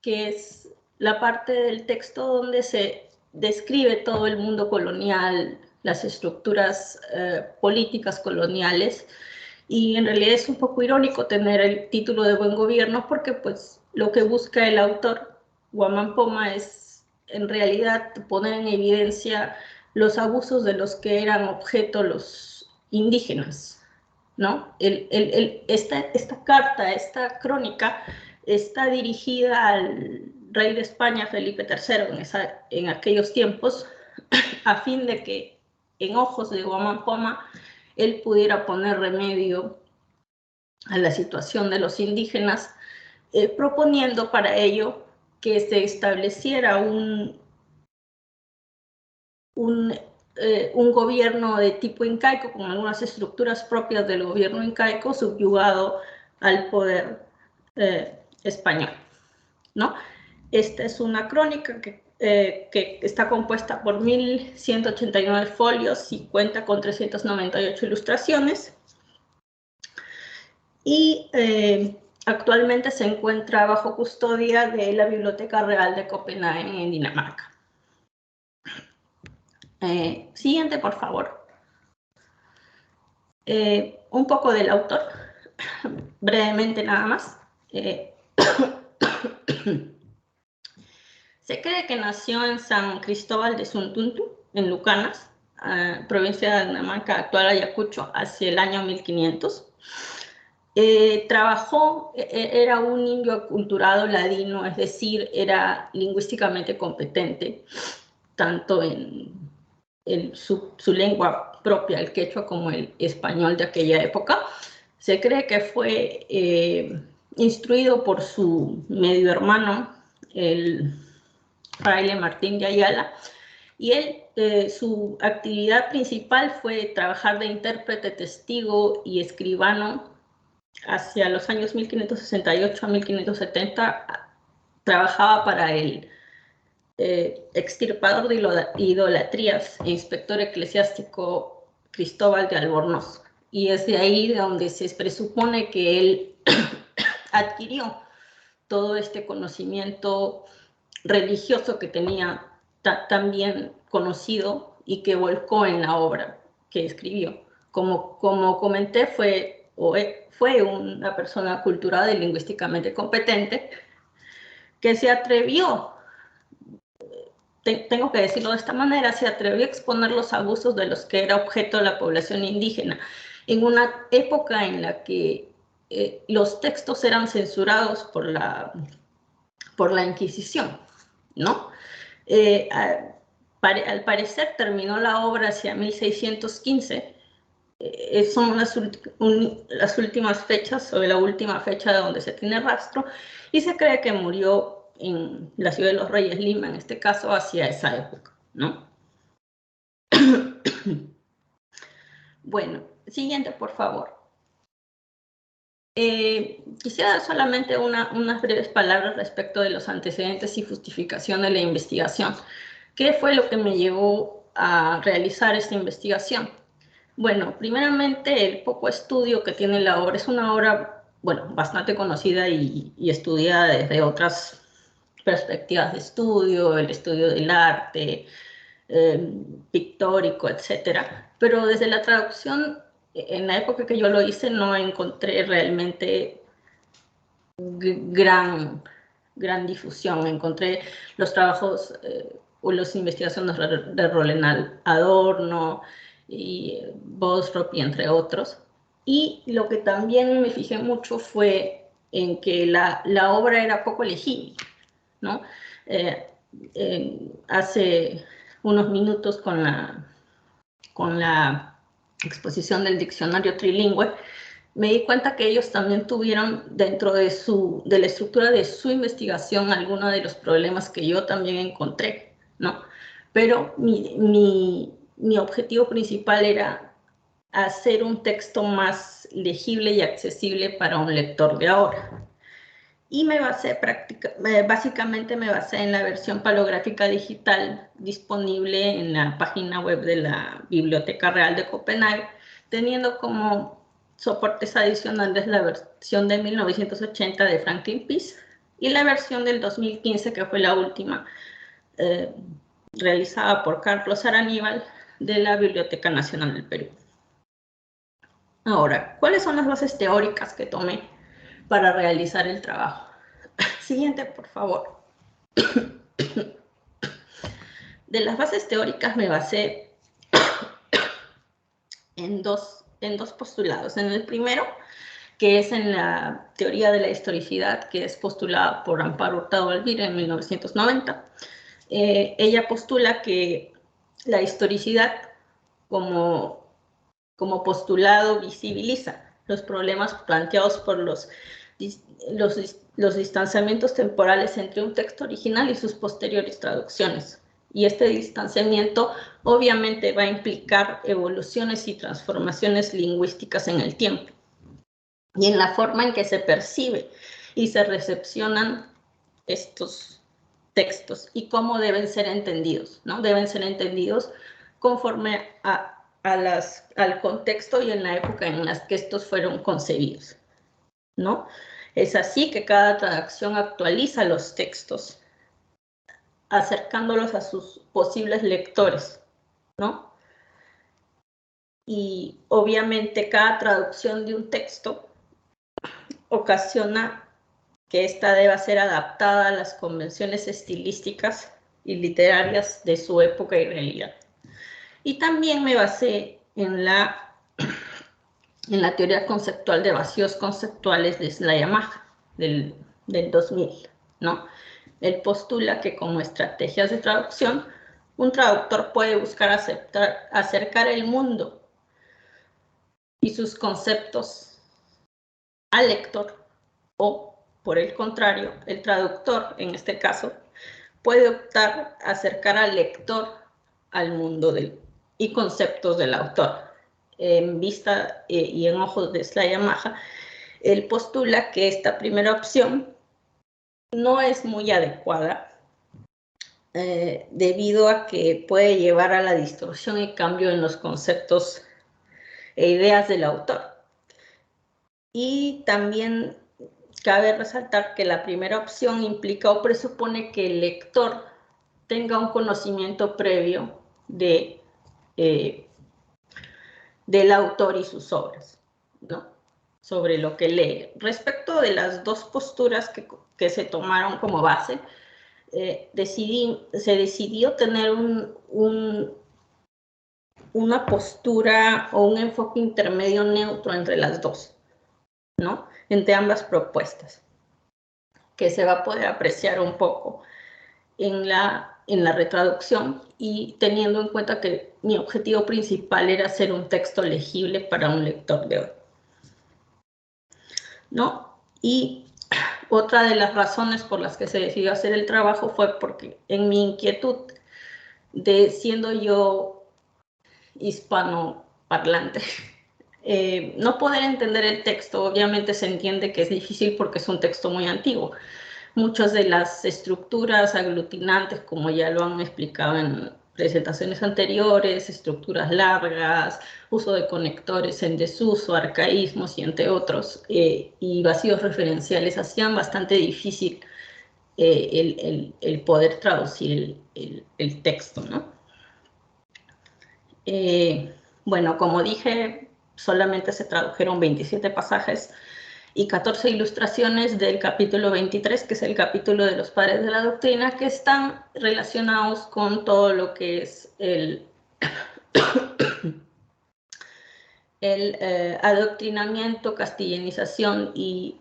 S13: que es la parte del texto donde se describe todo el mundo colonial, las estructuras políticas coloniales, y en realidad es un poco irónico tener el título de Buen Gobierno porque pues lo que busca el autor Guamán Poma es en realidad poner en evidencia los abusos de los que eran objeto los indígenas, ¿no? Esta carta, esta crónica está dirigida al rey de España, Felipe III, en aquellos tiempos, a fin de que en ojos de Guamán Poma él pudiera poner remedio a la situación de los indígenas, proponiendo para ello que se estableciera un gobierno de tipo incaico, con algunas estructuras propias del gobierno incaico, subyugado al poder español, ¿no? Esta es una crónica que está compuesta por 1189 folios y cuenta con 398 ilustraciones. Y actualmente se encuentra bajo custodia de la Biblioteca Real de Copenhague en Dinamarca. Siguiente, por favor. Un poco del autor, brevemente nada más. Se cree que nació en San Cristóbal de Suntuntu, en Lucanas, provincia de Dinamarca, actual Ayacucho, hacia el año 1500. Trabajó, era un indio aculturado ladino, es decir, era lingüísticamente competente, tanto en su lengua propia, el quechua, como el español de aquella época. Se cree que fue instruido por su medio hermano, el fraile Martín de Ayala, y él, su actividad principal fue trabajar de intérprete, testigo y escribano. Hacia los años 1568 a 1570 trabajaba para el extirpador de idolatrías e inspector eclesiástico Cristóbal de Albornoz. Y es de ahí de donde se presupone que él adquirió todo este conocimiento religioso que tenía tan bien conocido y que volcó en la obra que escribió. Como comenté, fue una persona culturada y lingüísticamente competente que se atrevió, tengo que decirlo de esta manera, se atrevió a exponer los abusos de los que era objeto la población indígena en una época en la que los textos eran censurados por la Inquisición, ¿no? Al parecer terminó la obra hacia 1615. Son las últimas fechas, o la última fecha de donde se tiene rastro, y se cree que murió en la ciudad de los Reyes, Lima, en este caso, hacia esa época, ¿no? Bueno, siguiente, por favor. Quisiera dar solamente unas breves palabras respecto de los antecedentes y justificación de la investigación. ¿Qué fue lo que me llevó a realizar esta investigación? Bueno, primeramente, el poco estudio que tiene la obra es una obra, bueno, bastante conocida y estudiada desde otras perspectivas de estudio, el estudio del arte, pictórico, etcétera. Pero desde la traducción, en la época que yo lo hice, no encontré realmente gran difusión. Encontré los trabajos o las investigaciones de Roland Adorno y Bostrop, y entre otros. Y lo que también me fijé mucho fue en que la obra era poco legible, ¿no? Hace unos minutos con la exposición del diccionario trilingüe, me di cuenta que ellos también tuvieron dentro de la estructura de su investigación algunos de los problemas que yo también encontré, ¿no? Pero mi objetivo principal era hacer un texto más legible y accesible para un lector de ahora. Y básicamente me basé en la versión palográfica digital disponible en la página web de la Biblioteca Real de Copenhague, teniendo como soportes adicionales la versión de 1980 de Franklin Peace y la versión del 2015, que fue la última, realizada por Carlos Araníbal de la Biblioteca Nacional del Perú. Ahora, ¿cuáles son las bases teóricas que tomé para realizar el trabajo? Siguiente, por favor. De las bases teóricas me basé en dos postulados. En el primero, que es en la teoría de la historicidad, que es postulada por Amparo Hurtado Alvira en 1990. Ella postula que la historicidad como postulado visibiliza los problemas planteados por los distanciamientos temporales entre un texto original y sus posteriores traducciones. Y este distanciamiento obviamente va a implicar evoluciones y transformaciones lingüísticas en el tiempo y en la forma en que se percibe y se recepcionan estos textos y cómo deben ser entendidos, ¿no? Deben ser entendidos conforme al contexto y en la época en la que estos fueron concebidos, ¿no? Es así que cada traducción actualiza los textos, acercándolos a sus posibles lectores, ¿no? Y obviamente cada traducción de un texto ocasiona que ésta deba ser adaptada a las convenciones estilísticas y literarias de su época y realidad. Y también me basé en la teoría conceptual de vacíos conceptuales de Schleiermacher del 2000, ¿no? Él postula que como estrategias de traducción, un traductor puede buscar acercar el mundo y sus conceptos al lector, o, por el contrario, el traductor, en este caso, puede optar a acercar al lector al mundo y conceptos del autor. En vista y en ojos de Schleiermacher, él postula que esta primera opción no es muy adecuada debido a que puede llevar a la distorsión y cambio en los conceptos e ideas del autor. Y también cabe resaltar que la primera opción implica o presupone que el lector tenga un conocimiento previo del autor y sus obras, ¿no? Sobre lo que lee. Respecto de las dos posturas que se tomaron como base, se decidió tener una postura o un enfoque intermedio neutro entre las dos, ¿no? Entre ambas propuestas, que se va a poder apreciar un poco en la retraducción, y teniendo en cuenta que mi objetivo principal era hacer un texto legible para un lector de hoy, ¿no? Y otra de las razones por las que se decidió hacer el trabajo fue porque en mi inquietud de, siendo yo hispanoparlante, no poder entender el texto. Obviamente se entiende que es difícil porque es un texto muy antiguo. Muchas de las estructuras aglutinantes, como ya lo han explicado en presentaciones anteriores, estructuras largas, uso de conectores en desuso, arcaísmos y entre otros, y vacíos referenciales, hacían bastante difícil el poder traducir el texto, ¿no? Bueno, como dije, solamente se tradujeron 27 pasajes y 14 ilustraciones del capítulo 23, que es el capítulo de los padres de la doctrina, que están relacionados con todo lo que es el adoctrinamiento, castillanización y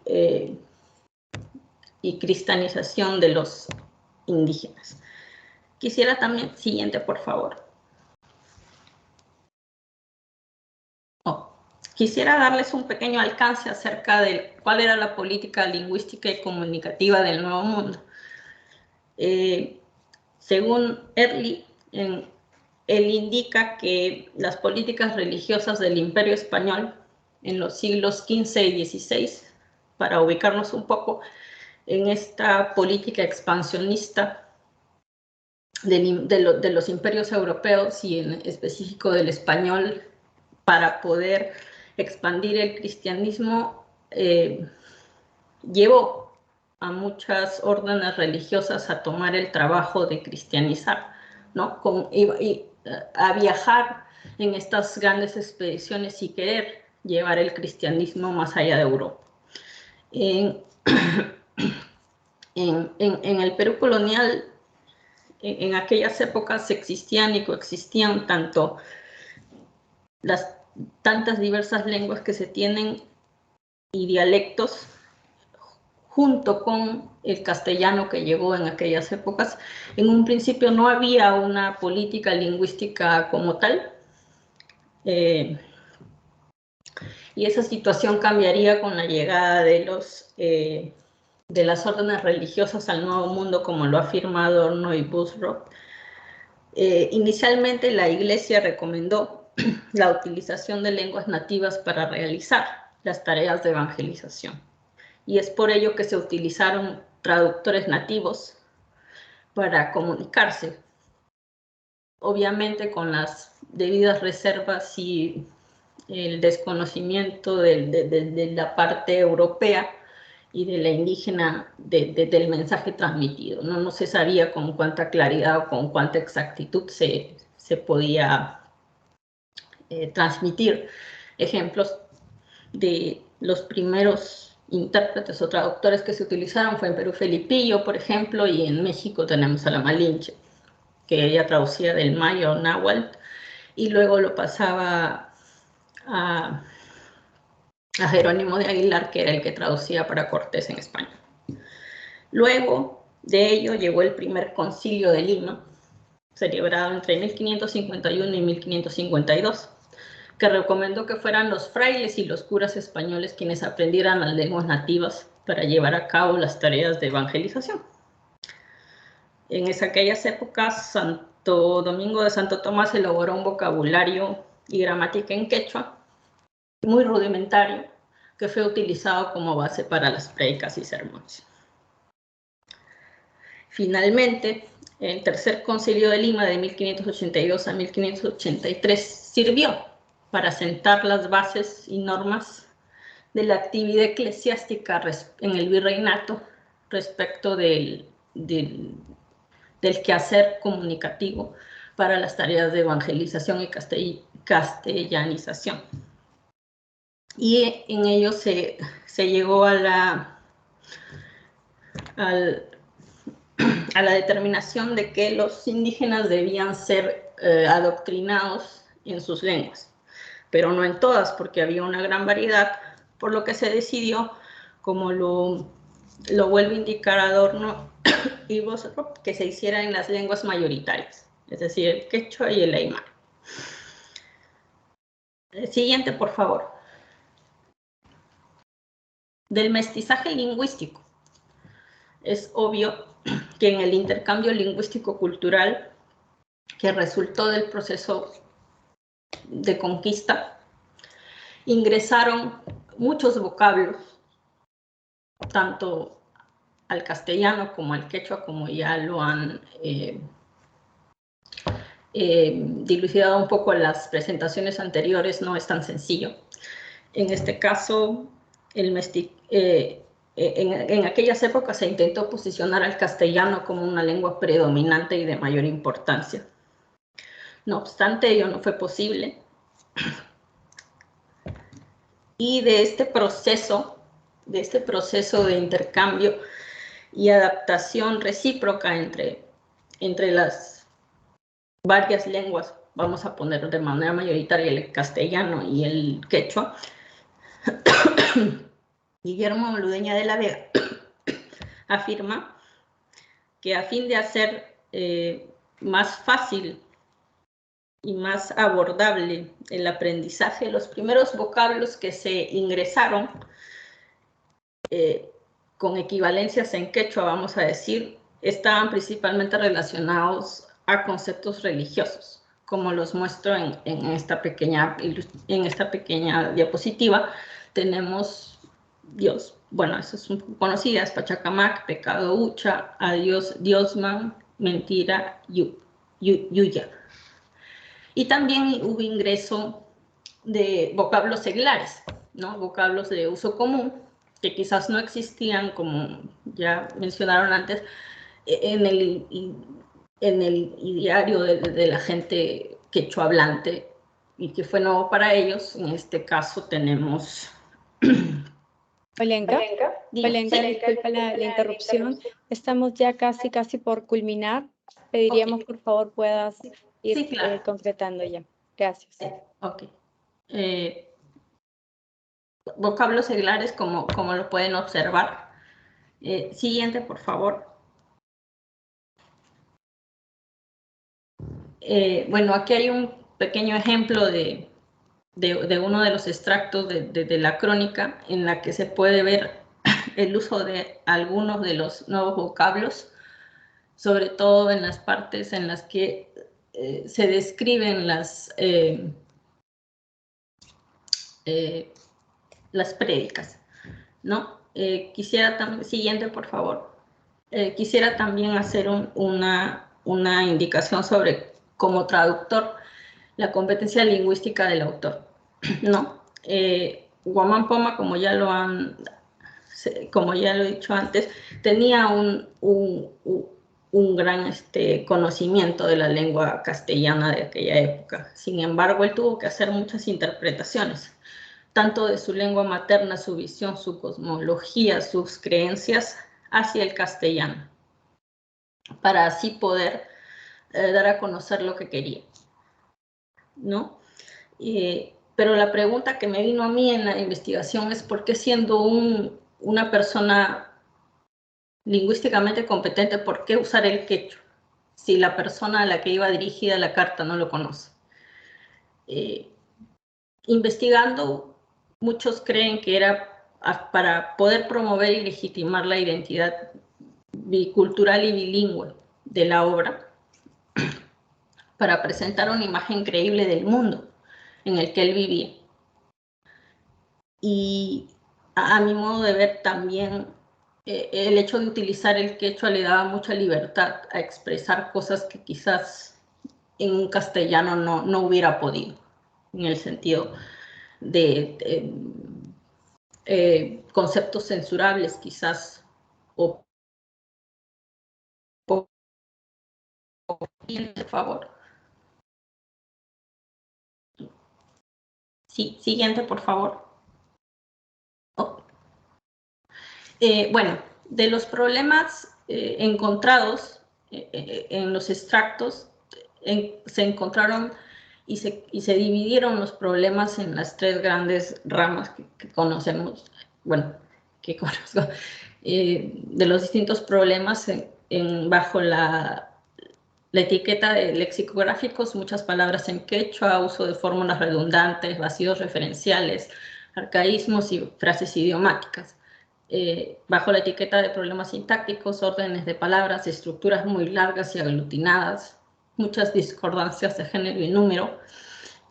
S13: cristianización de los indígenas. Quisiera también, siguiente por favor. Quisiera darles un pequeño alcance acerca de cuál era la política lingüística y comunicativa del Nuevo Mundo. Según Early, él indica que las políticas religiosas del Imperio Español en los siglos XV y XVI, para ubicarnos un poco en esta política expansionista de los imperios europeos y en específico del español, para poder expandir el cristianismo, llevó a muchas órdenes religiosas a tomar el trabajo de cristianizar, ¿no? A viajar en estas grandes expediciones y querer llevar el cristianismo más allá de Europa. En el Perú colonial, en aquellas épocas existían y coexistían tanto las tantas diversas lenguas que se tienen y dialectos, junto con el castellano que llegó en aquellas épocas. En un principio no había una política lingüística como tal, y esa situación cambiaría con la llegada de las órdenes religiosas al Nuevo Mundo, como lo afirma Adorno y Busro. Inicialmente la Iglesia recomendó la utilización de lenguas nativas para realizar las tareas de evangelización. Y es por ello que se utilizaron traductores nativos para comunicarse, obviamente con las debidas reservas y el desconocimiento de la parte europea y de la indígena del mensaje transmitido. No se sabía con cuánta claridad o con cuánta exactitud se podía transmitir. Ejemplos de los primeros intérpretes o traductores que se utilizaron fue en Perú Felipillo, por ejemplo, y en México tenemos a la Malinche, que ella traducía del maya o náhuatl y luego lo pasaba a Jerónimo de Aguilar, que era el que traducía para Cortés en España. Luego de ello llegó el primer concilio de Lima, celebrado entre 1551 y 1552, que recomendó que fueran los frailes y los curas españoles quienes aprendieran las lenguas nativas para llevar a cabo las tareas de evangelización. En aquellas épocas, Santo Domingo de Santo Tomás elaboró un vocabulario y gramática en quechua muy rudimentario, que fue utilizado como base para las prédicas y sermones. Finalmente, el Tercer Concilio de Lima de 1582 a 1583 sirvió para sentar las bases y normas de la actividad eclesiástica en el virreinato respecto del quehacer comunicativo para las tareas de evangelización y castellanización. Y en ello se llegó a la determinación de que los indígenas debían ser adoctrinados en sus lenguas, pero no en todas, porque había una gran variedad, por lo que se decidió, como lo vuelve a indicar Adorno y Boström, que se hiciera en las lenguas mayoritarias, es decir, el quechua y el aymara. Siguiente, por favor. Del mestizaje lingüístico. Es obvio que en el intercambio lingüístico-cultural que resultó del proceso de conquista, ingresaron muchos vocablos, tanto al castellano como al quechua, como ya lo han dilucidado un poco en las presentaciones anteriores, no es tan sencillo. En este caso, en aquellas épocas se intentó posicionar al castellano como una lengua predominante y de mayor importancia. No obstante, ello no fue posible. Y de este proceso de intercambio y adaptación recíproca entre las varias lenguas, vamos a poner de manera mayoritaria el castellano y el quechua, Guillermo Ludeña de la Vega afirma que a fin de hacer más fácil y más abordable el aprendizaje, los primeros vocablos que se ingresaron con equivalencias en quechua, vamos a decir, estaban principalmente relacionados a conceptos religiosos, como los muestro en esta pequeña diapositiva. Tenemos Dios, bueno, eso es un poco conocidas, Pachacamac, pecado ucha, adiós, Diosman, mentira, yuya. Y también hubo ingreso de vocablos seglares, ¿no? Vocablos de uso común, que quizás no existían, como ya mencionaron antes, en el ideario de la gente quechua hablante, y que fue nuevo para ellos. En este caso tenemos...
S4: Olenka, disculpa la interrupción. Estamos ya casi por culminar. Pediríamos, por favor, puedas ir
S13: sí, claro.
S4: Concretando ya. Gracias.
S13: Ok. Vocablos seglares, como lo pueden observar. Siguiente, por favor. Bueno, aquí hay un pequeño ejemplo de uno de los extractos de la crónica, en la que se puede ver el uso de algunos de los nuevos vocablos, sobre todo en las partes en las que se describen las prédicas, ¿no? Quisiera también, siguiente, por favor. Quisiera también hacer una indicación sobre, como traductor, la competencia lingüística del autor, ¿no? Guamán Poma, como ya lo he dicho antes, tenía un gran conocimiento de la lengua castellana de aquella época. Sin embargo, él tuvo que hacer muchas interpretaciones, tanto de su lengua materna, su visión, su cosmología, sus creencias, hacia el castellano, para así poder dar a conocer lo que quería, ¿no? Pero la pregunta que me vino a mí en la investigación es: ¿por qué, siendo una persona lingüísticamente competente, por qué usar el quechua si la persona a la que iba dirigida la carta no lo conoce? Investigando, muchos creen que era para poder promover y legitimar la identidad bicultural y bilingüe de la obra, para presentar una imagen creíble del mundo en el que él vivía. Y a mi modo de ver, también el hecho de utilizar el quechua le daba mucha libertad a expresar cosas que quizás en un castellano no hubiera podido, en el sentido de conceptos censurables quizás, o por favor. Sí, siguiente, por favor. Oh. Bueno, de los problemas encontrados en los extractos, se encontraron y se dividieron los problemas en las tres grandes ramas que conocemos, bueno, que conozco, de los distintos problemas bajo la etiqueta de lexicográficos, muchas palabras en quechua, uso de fórmulas redundantes, vacíos referenciales, arcaísmos y frases idiomáticas. Bajo la etiqueta de problemas sintácticos, órdenes de palabras, estructuras muy largas y aglutinadas, muchas discordancias de género y número,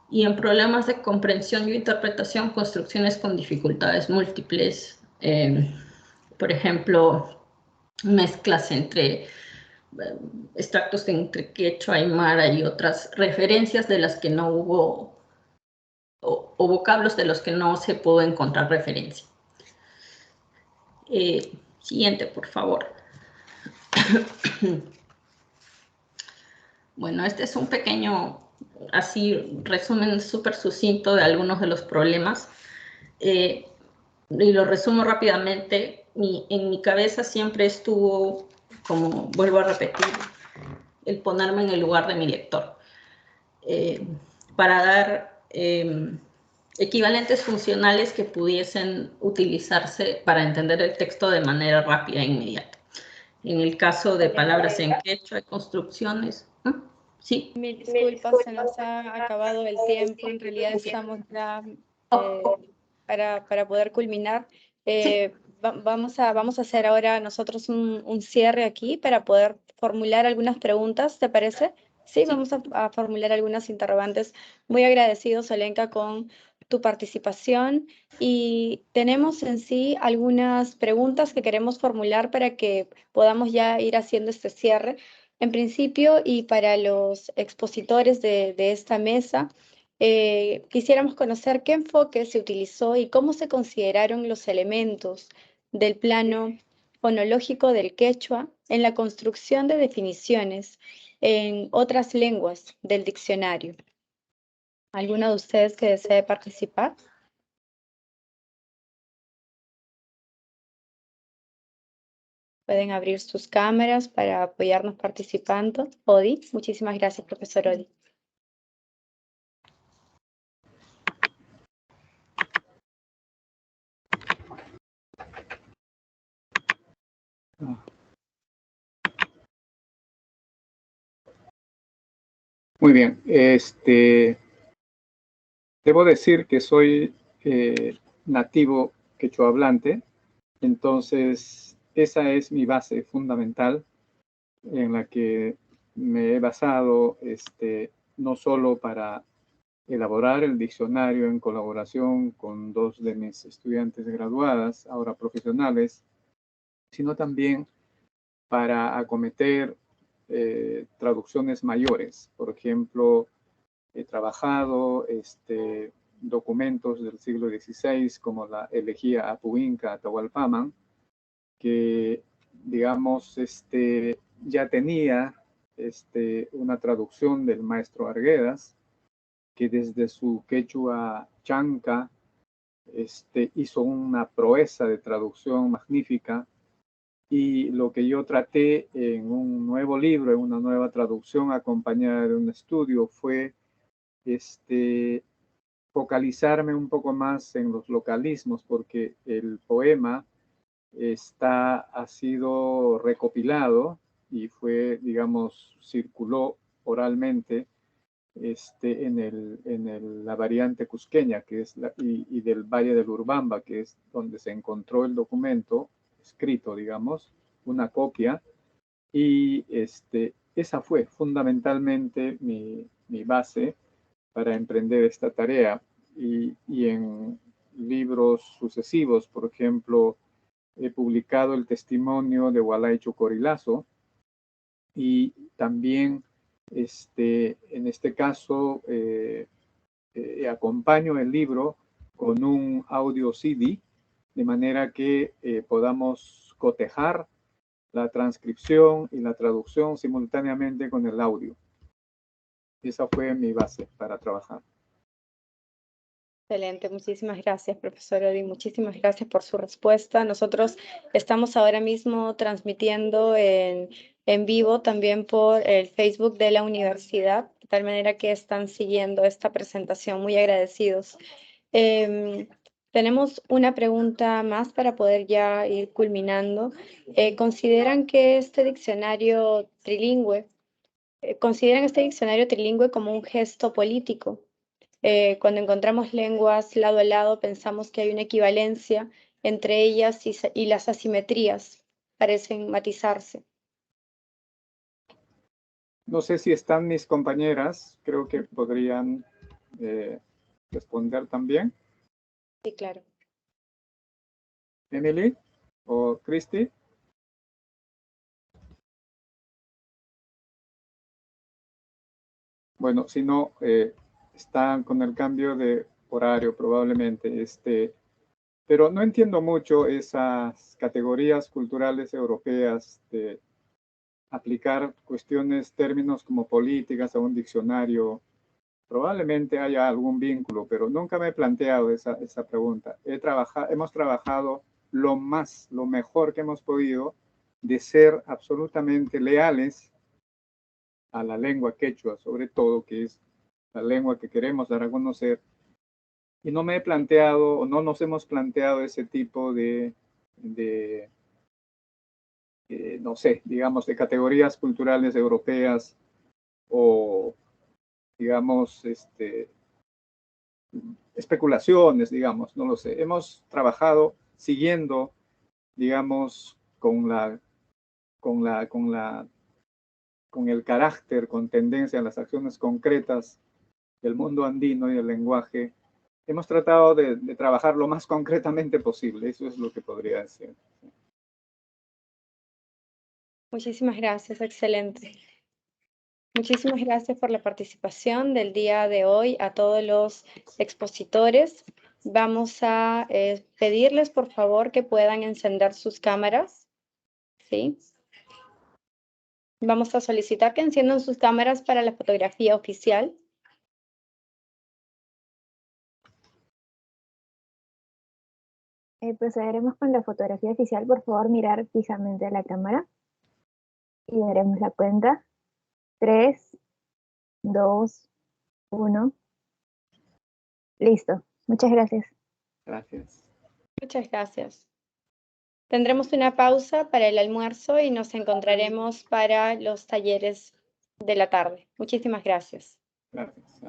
S13: y en problemas de comprensión y interpretación, construcciones con dificultades múltiples, por ejemplo, mezclas entre extractos entre quechua, aymara y otras referencias de las que no hubo, o vocablos de los que no se pudo encontrar referencia. Siguiente, por favor. Bueno, este es un pequeño, así, resumen súper sucinto de algunos de los problemas. Y lo resumo rápidamente. En mi cabeza siempre estuvo, como vuelvo a repetir, el ponerme en el lugar de mi lector. Para dar equivalentes funcionales que pudiesen utilizarse para entender el texto de manera rápida e inmediata. En el caso de palabras en quechua y construcciones, ¿sí?
S4: Mil disculpas, se nos ha acabado el tiempo. En realidad estamos ya para poder culminar. Vamos a hacer ahora nosotros un cierre aquí para poder formular algunas preguntas, ¿te parece? Sí, vamos a formular algunas interrogantes. Muy agradecidos, Olenka, con tu participación, y tenemos en sí algunas preguntas que queremos formular para que podamos ya ir haciendo este cierre. En principio, y para los expositores de esta mesa, quisiéramos conocer qué enfoque se utilizó y cómo se consideraron los elementos del plano fonológico del quechua en la construcción de definiciones en otras lenguas del diccionario. ¿Alguno de ustedes que desee participar? Pueden abrir sus cámaras para apoyarnos participando. Odi, muchísimas gracias, profesor Odi.
S8: Muy bien, debo decir que soy nativo quechua hablante, entonces esa es mi base fundamental en la que me he basado, no solo para elaborar el diccionario en colaboración con dos de mis estudiantes graduadas, ahora profesionales, sino también para acometer traducciones mayores. Por ejemplo, he trabajado documentos del siglo XVI como la elegía Apuinca Atahualpaman, que digamos ya tenía una traducción del maestro Arguedas, que desde su quechua chanca hizo una proeza de traducción magnífica. Y lo que yo traté en un nuevo libro, en una nueva traducción acompañada de un estudio, fue focalizarme un poco más en los localismos, porque el poema ha sido recopilado y fue, digamos, circuló oralmente en la variante cusqueña, que es y del Valle del Urbamba, que es donde se encontró el documento escrito, digamos, una copia, y esa fue fundamentalmente mi base para emprender esta tarea. Y en libros sucesivos, por ejemplo, he publicado el testimonio de Walay Chocorilazo y también en este caso acompaño el libro con un audio CD, de manera que podamos cotejar la transcripción y la traducción simultáneamente con el audio. Esa fue mi base para trabajar.
S4: Excelente, muchísimas gracias, profesor Odi, muchísimas gracias por su respuesta. Nosotros estamos ahora mismo transmitiendo en vivo también por el Facebook de la universidad, de tal manera que están siguiendo esta presentación, muy agradecidos. Tenemos una pregunta más para poder ya ir culminando. ¿Consideran este diccionario trilingüe como un gesto político? Cuando encontramos lenguas lado a lado, pensamos que hay una equivalencia entre ellas y las asimetrías parecen matizarse.
S8: No sé si están mis compañeras, creo que podrían responder también.
S4: Sí, claro.
S8: Emily o Christy. Bueno, si no, están con el cambio de horario probablemente. Pero no entiendo mucho esas categorías culturales europeas de aplicar cuestiones, términos como políticas a un diccionario. Probablemente haya algún vínculo, pero nunca me he planteado esa pregunta. Hemos trabajado lo mejor que hemos podido de ser absolutamente leales a la lengua quechua, sobre todo, que es la lengua que queremos dar a conocer. Y no me he planteado, o no nos hemos planteado ese tipo de no sé, digamos, de categorías culturales europeas o, digamos, especulaciones, digamos, no lo sé. Hemos trabajado siguiendo, digamos, con el carácter, con tendencia a las acciones concretas del mundo andino y del lenguaje. Hemos tratado de trabajar lo más concretamente posible. Eso es lo que podría decir.
S4: Muchísimas gracias, excelente. Muchísimas gracias por la participación del día de hoy a todos los expositores. Vamos a pedirles, por favor, que puedan encender sus cámaras. ¿Sí? Vamos a solicitar que enciendan sus cámaras para la fotografía oficial.
S5: Procederemos con la fotografía oficial. Por favor, mirar fijamente a la cámara. Y daremos la cuenta. 3, 2, 1. Listo. Muchas gracias.
S8: Gracias.
S4: Muchas gracias. Tendremos una pausa para el almuerzo y nos encontraremos para los talleres de la tarde. Muchísimas gracias.
S8: Gracias.